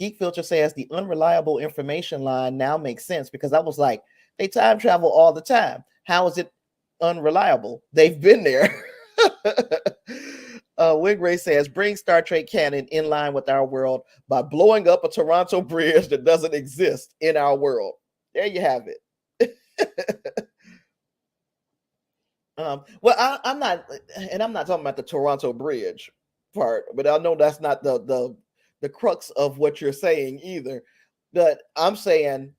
S1: Geek Filter says the unreliable information line now makes sense, because I was like, they time travel all the time. How is it unreliable? They've been there. Wigray says, bring Star Trek canon in line with our world by blowing up a Toronto bridge that doesn't exist in our world. There you have it. Well, I'm not, and I'm not talking about the Toronto Bridge part, but I know that's not the crux of what you're saying either. But I'm saying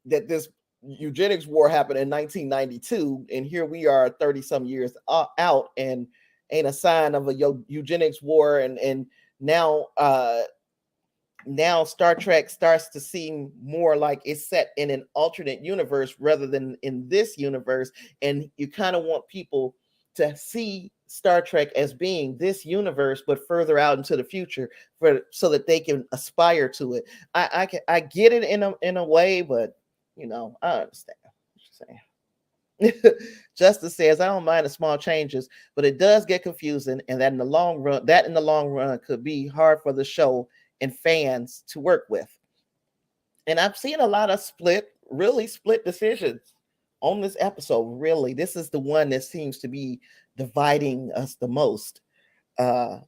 S1: that this eugenics war happened in 1992, and here we are 30 some years out, and ain't a sign of a eugenics war, and now now Star Trek starts to seem more like it's set in an alternate universe rather than in this universe. And you kind of want people to see Star Trek as being this universe, but further out into the future, so that they can aspire to it. I get it in a way, but I understand what you're saying. Justice says, I don't mind the small changes, but it does get confusing, and that in the long run could be hard for the show and fans to work with. And I've seen a lot of really split decisions on this episode. Really, this is the one that seems to be dividing us the most. Uh,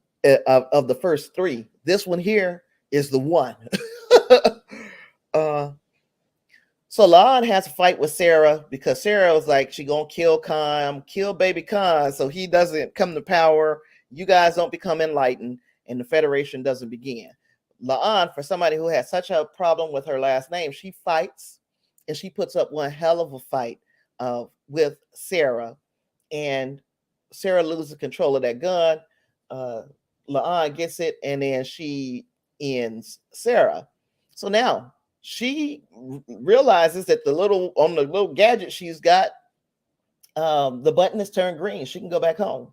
S1: of the first three, this one here is the one. uh, so Lon has a fight with Sarah because Sarah was like, she gonna kill baby Khan, so he doesn't come to power. You guys don't become enlightened, and the Federation doesn't begin. La'an, for somebody who has such a problem with her last name, she fights, and she puts up one hell of a fight with Sarah, and Sarah loses control of that gun. Uh, La'an gets it, and then she ends Sarah. So now she realizes that the little gadget she's got, the button is turned green. She can go back home,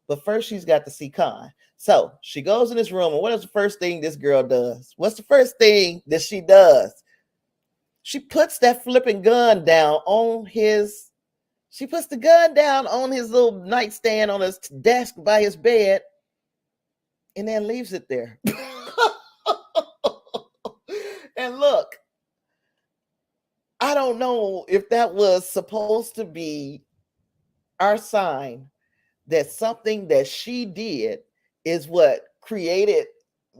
S1: but first she's got to see Khan. So she goes in this room, and what is the first thing this girl does? What's the first thing that she does? She puts that flipping gun down on his. She puts the gun down on his little nightstand on his desk by his bed, and then leaves it there. And look, I don't know if that was supposed to be our sign that something that she did is what created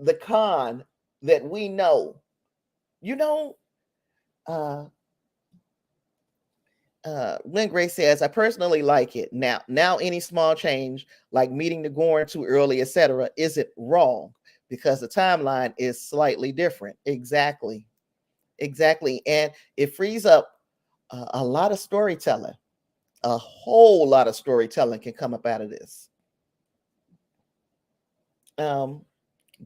S1: the con that we know. You know, uh, Lynn Gray says, I personally like it. Now any small change, like meeting the Gorn too early, etc., isn't wrong because the timeline is slightly different. Exactly. And it frees up a lot of storytelling. A whole lot of storytelling can come up out of this.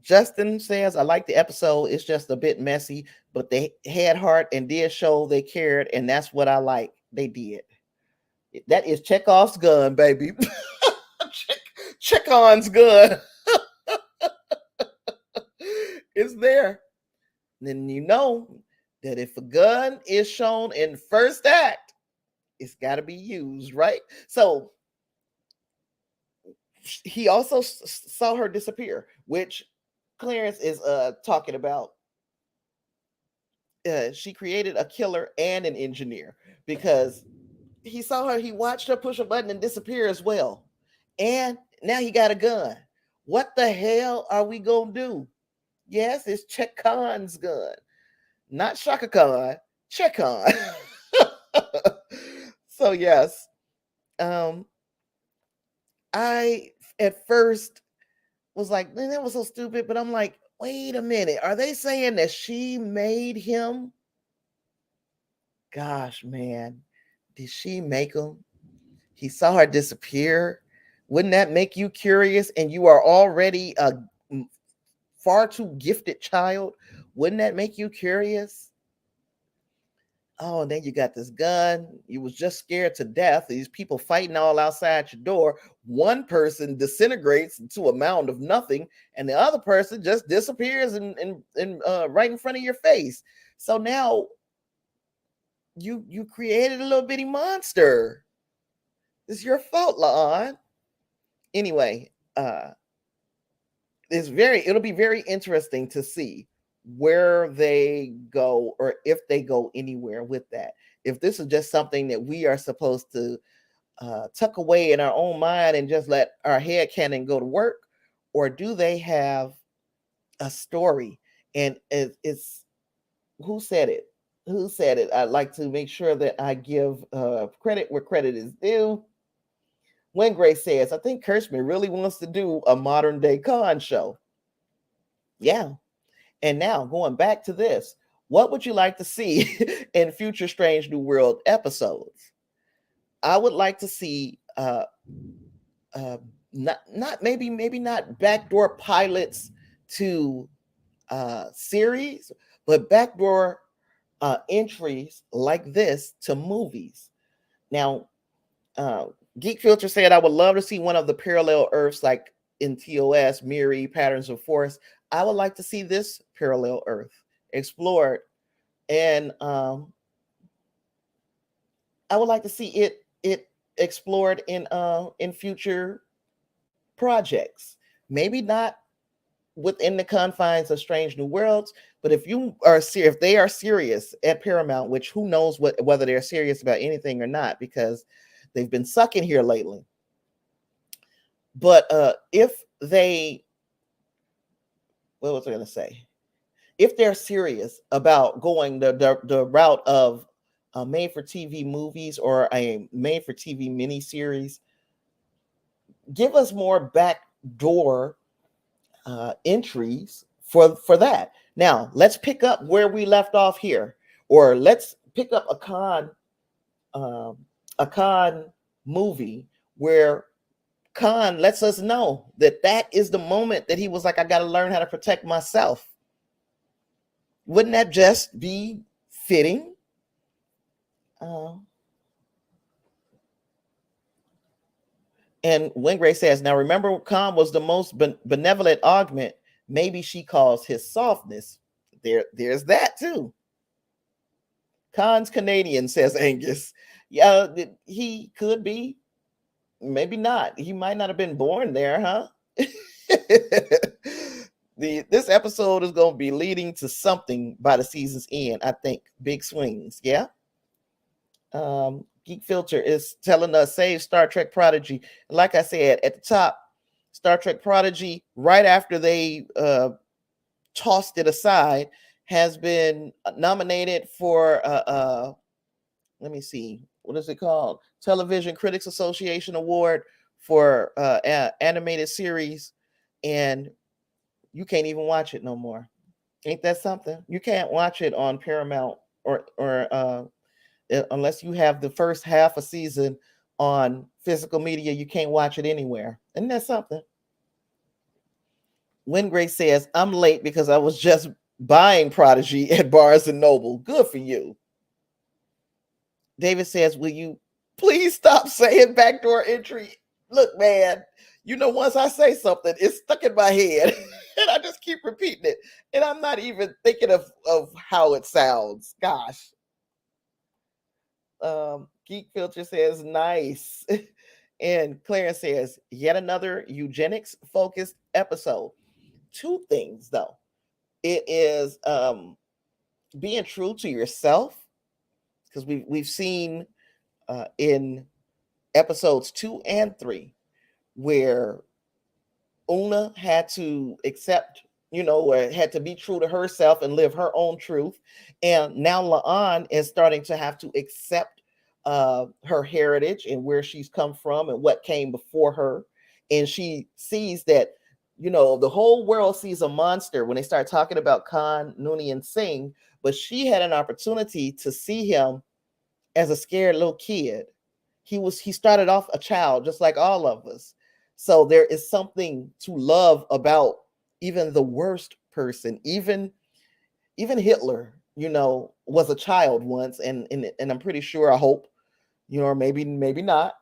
S1: Justin says, I like the episode. It's just a bit messy, but they had heart and did show they cared, and that's what I like. They did. That is Chekhov's gun, baby. Chekhov's gun. It's there. Then you know that if a gun is shown in first act, it's got to be used, right? So he also saw her disappear, which Clarence is talking about. She created a killer and an engineer because he saw her, he watched her push a button and disappear as well. And now he got a gun. What the hell are we gonna do? Yes, it's Check Khan's gun, not Shaka Khan, Check Khan. So yes, um, I at first was like, man, that was so stupid, but I'm like, wait a minute, are they saying that she made him? Gosh, man, did she make him? He saw her disappear. Wouldn't that make you curious? And you are already a far too gifted child. Wouldn't that make you curious? Oh, and then you got this gun. You was just scared to death. These people fighting all outside your door. One person disintegrates into a mound of nothing, and the other person just disappears in right in front of your face. So now you created a little bitty monster. It's your fault, La'an. Anyway, it'll be very interesting to see where they go or if they go anywhere with that. If this is just something that we are supposed to tuck away in our own mind and just let our head cannon go to work, or do they have a story? And it's who said it? Who said it? I'd like to make sure that I give credit where credit is due. When Grace says, I think Kirschman really wants to do a modern day con show. Yeah. And now going back to this, what would you like to see in future Strange New World episodes? I would like to see not maybe not backdoor pilots to series, but backdoor entries like this to movies. Now, Geek Filter said, I would love to see one of the parallel Earths like in TOS, Miri, Patterns of Force. I would like to see this parallel Earth explored. And I would like to see it explored in future projects. Maybe not within the confines of Strange New Worlds, but if they are serious at Paramount, which who knows whether they're serious about anything or not, because they've been sucking here lately. But if they, what was I going to say? If they're serious about going the route of made for TV movies or a made for TV miniseries, give us more backdoor entries for that. Now let's pick up where we left off here, or let's pick up um, a Khan movie where Khan lets us know that is the moment that he was like, I got to learn how to protect myself. Wouldn't that just be fitting? And Wingray says, now remember, Khan was the most benevolent augment. Maybe she calls his softness. There's that too. Khan's Canadian, says Angus. Yeah, he could be. Maybe not. He might not have been born there, huh? This episode is going to be leading to something by the season's end, I think. Big swings, yeah? Geek Filter is telling us, save Star Trek Prodigy. Like I said at the top, Star Trek Prodigy, right after they tossed it aside, has been nominated for let me see, what is it called? Television Critics Association Award for animated series, and you can't even watch it no more. Ain't that something? You can't watch it on Paramount or unless you have the first half a season on physical media. You can't watch it anywhere. Isn't that something? Wingray says, I'm late because I was just buying Prodigy at Barnes and Noble. Good for you. David says, will you please stop saying backdoor entry? Look, man, once I say something, it's stuck in my head and I just keep repeating it. And I'm not even thinking of how it sounds. Gosh. Geek Filter says, nice. And Clarence says, yet another eugenics focused episode. Two things, though. It is being true to yourself, because we've seen in episodes 2 and 3 where Una had to accept, or had to be true to herself and live her own truth. And now La'an is starting to have to accept her heritage and where she's come from and what came before her. And she sees that, the whole world sees a monster when they start talking about Khan, Noonien, and Singh, but she had an opportunity to see him as a scared little kid. He started off a child just like all of us. So there is something to love about even the worst person. Even Hitler, was a child once, and I'm pretty sure, I hope, or maybe not,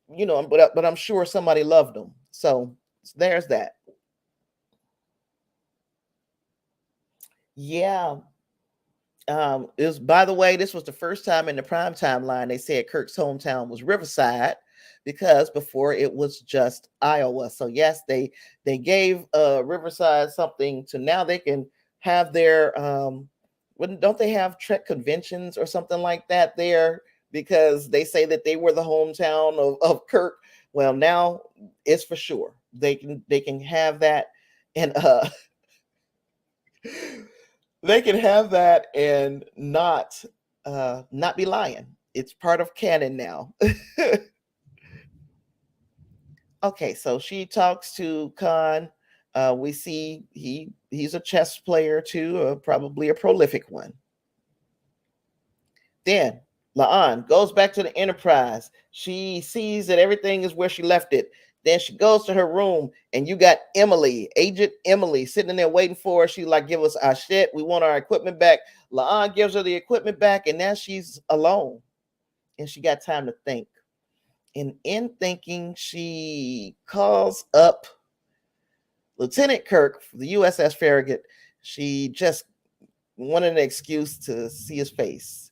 S1: but I'm sure somebody loved him. So there's that. Yeah. By the way, this was the first time in the prime timeline they said Kirk's hometown was Riverside, because before it was just Iowa. So yes, they gave Riverside something to, now they can have their don't they have Trek conventions or something like that there, because they say that they were the hometown of Kirk. Well, now it's for sure. They can have that, and they can have that and not be lying. It's part of canon now. Okay, so she talks to Khan. We see he's a chess player too, probably a prolific one. Then La'an goes back to the Enterprise. She sees that everything is where she left it. Then she goes to her room, and you got Emily, Agent Emily, sitting in there waiting for her. She like, give us our shit. We want our equipment back. La'an gives her the equipment back, and now she's alone, and she got time to think. And in thinking, she calls up Lieutenant Kirk for the USS Farragut. She just wanted an excuse to see his face.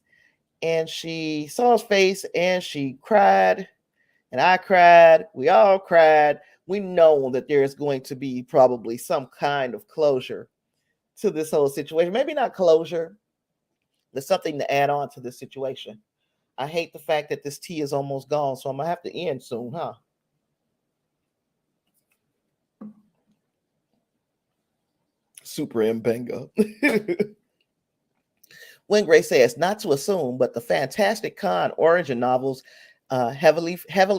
S1: And she saw his face and she cried And I cried. We all cried. We know that there is going to be probably some kind of closure to this whole situation. Maybe not closure. There's something to add on to this situation. I hate the fact that this tea is almost gone, so I'm gonna have to end soon, huh? Super Mbenga. When Gray says, not to assume, but the Fantastic Con origin novels heavily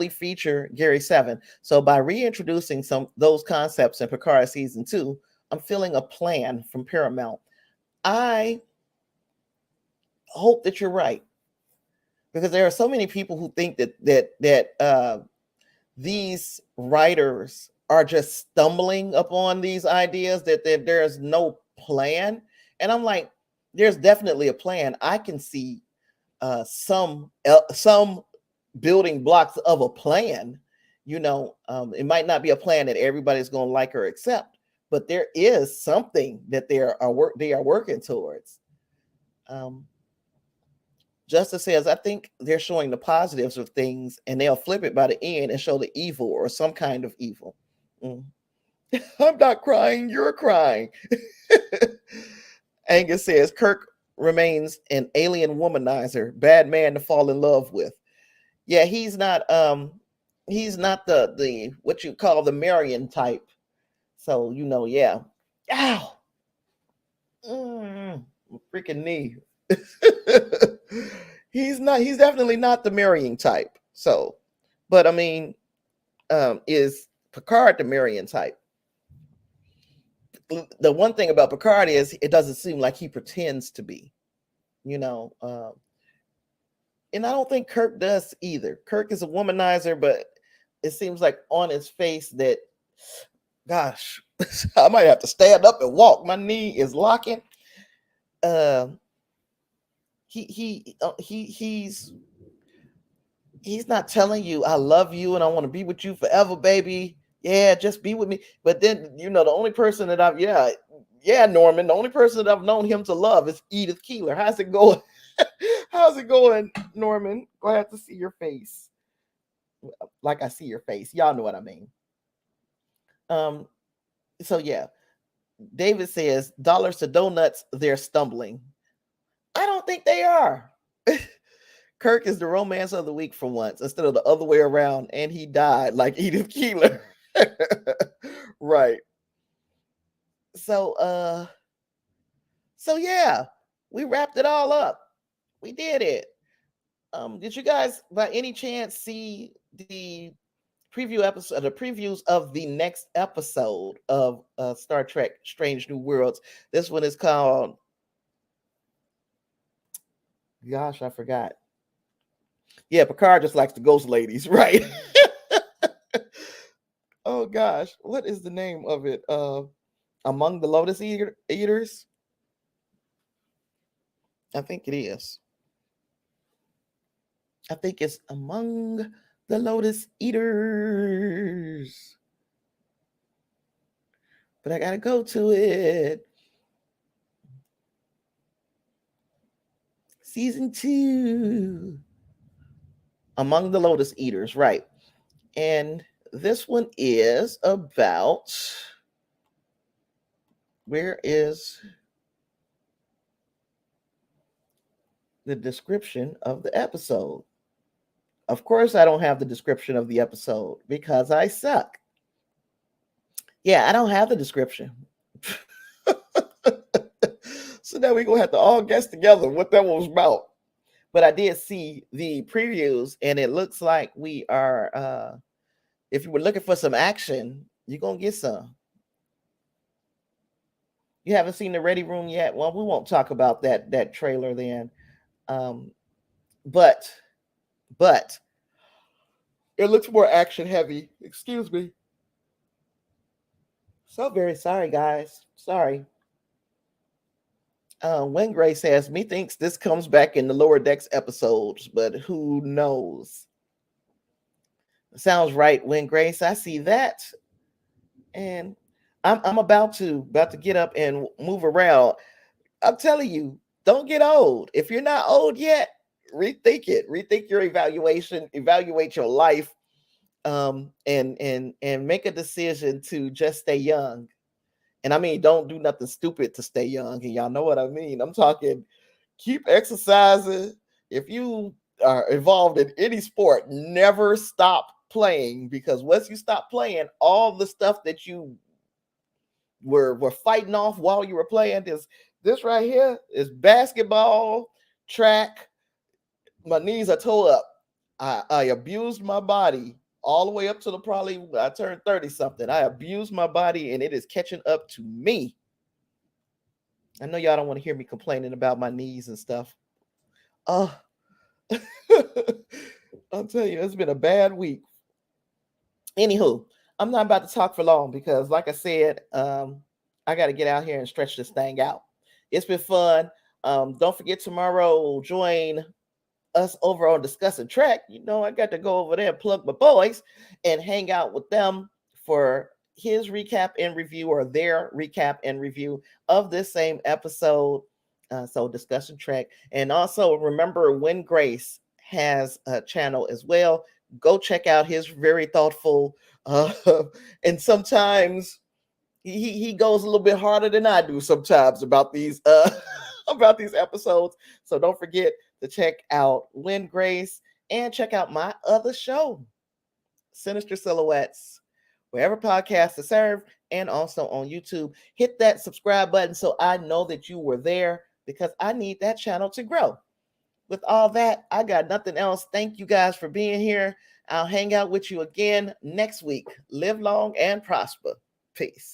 S1: feature Gary Seven. So by reintroducing some those concepts in Picard season 2, I'm feeling a plan from Paramount. I hope that you're right, because there are so many people who think that these writers are just stumbling upon these ideas, that there's no plan. And I'm like, there's definitely a plan. I can see some building blocks of a plan. It might not be a plan that everybody's going to like or accept, but there is something that they are working towards. Justice says, I think they're showing the positives of things and they'll flip it by the end and show the evil or some kind of evil. Mm. I'm not crying, you're crying. Angus says, Kirk remains an alien womanizer, bad man to fall in love with. Yeah, he's not the what you call the Marion type. So, yeah. Ow. Freaking knee. He's definitely not the marrying type. So, but I mean, is Picard the marrying type? The one thing about Picard is it doesn't seem like he pretends to be, you know. And I don't think Kirk does either. Kirk is a womanizer, but it seems like on his face that, gosh, I might have to stand up and walk. My knee is locking. Uh, he's not telling you I love you and I want to be with you forever, baby. Yeah, just be with me. But then the only person that Norman, the only person that I've known him to love is Edith Keeler. How's it going? How's it going, Norman? Glad to see your face. Like I see your face. Y'all know what I mean. So yeah. David says, dollars to donuts, they're stumbling. I don't think they are. Kirk is the romance of the week for once instead of the other way around, and he died like Edith Keeler. Right. So yeah, we wrapped it all up. We did it. Did you guys by any chance see the previews of the next episode of Star Trek Strange New Worlds? This one is called, gosh, I forgot. Yeah, Picard just likes the ghost ladies, right? Oh gosh, what is the name of it? Among the Lotus Eaters? I think it is. I think it's Among the Lotus Eaters. But I gotta go to it. Season 2. Among the Lotus Eaters, right. And this one is about, where is the description of the episode? Of course, I don't have the description of the episode because I suck. Yeah, I don't have the description. So now we're going to have to all guess together what that was about. But I did see the previews, and it looks like we are, if you were looking for some action, you're going to get some. You haven't seen the Ready Room yet? Well, we won't talk about that trailer then. But it looks more action heavy. Excuse me. So very sorry, guys. Sorry. When Gray says, methinks this comes back in the Lower Decks episodes, but who knows? Sounds right, When Grace. I see that. And I'm about to get up and move around. I'm telling you, don't get old. If you're not old yet, rethink it. Rethink your evaluation, evaluate your life. and make a decision to just stay young. And I mean, don't do nothing stupid to stay young. And y'all know what I mean. I'm talking keep exercising. If you are involved in any sport, never stop playing, because once you stop playing, all the stuff that you were fighting off while you were playing, this right here is basketball, track. My knees are tore up. I abused my body all the way up to the probably I turned 30 something. I abused my body and it is catching up to me. I know y'all don't want to hear me complaining about my knees and stuff. Oh, I'll tell you, it's been a bad week. Anywho, I'm not about to talk for long because, like I said, I got to get out here and stretch this thing out. It's been fun. Don't forget tomorrow, join us over on Discussing Track. You know, I got to go over there and plug my boys and hang out with them for his recap and review, or their recap and review of this same episode. So Discussion Track. And also remember, When Grace has a channel as well. Go check out his very thoughtful and sometimes he goes a little bit harder than I do sometimes about these about these episodes. So don't forget to check out When Grace and check out my other show, Sinister Silhouettes, wherever podcasts are served, and also on YouTube. Hit that subscribe button so I know that you were there, because I need that channel to grow. With all that, I got nothing else. Thank you guys for being here. I'll hang out with you again next week. Live long and prosper. Peace.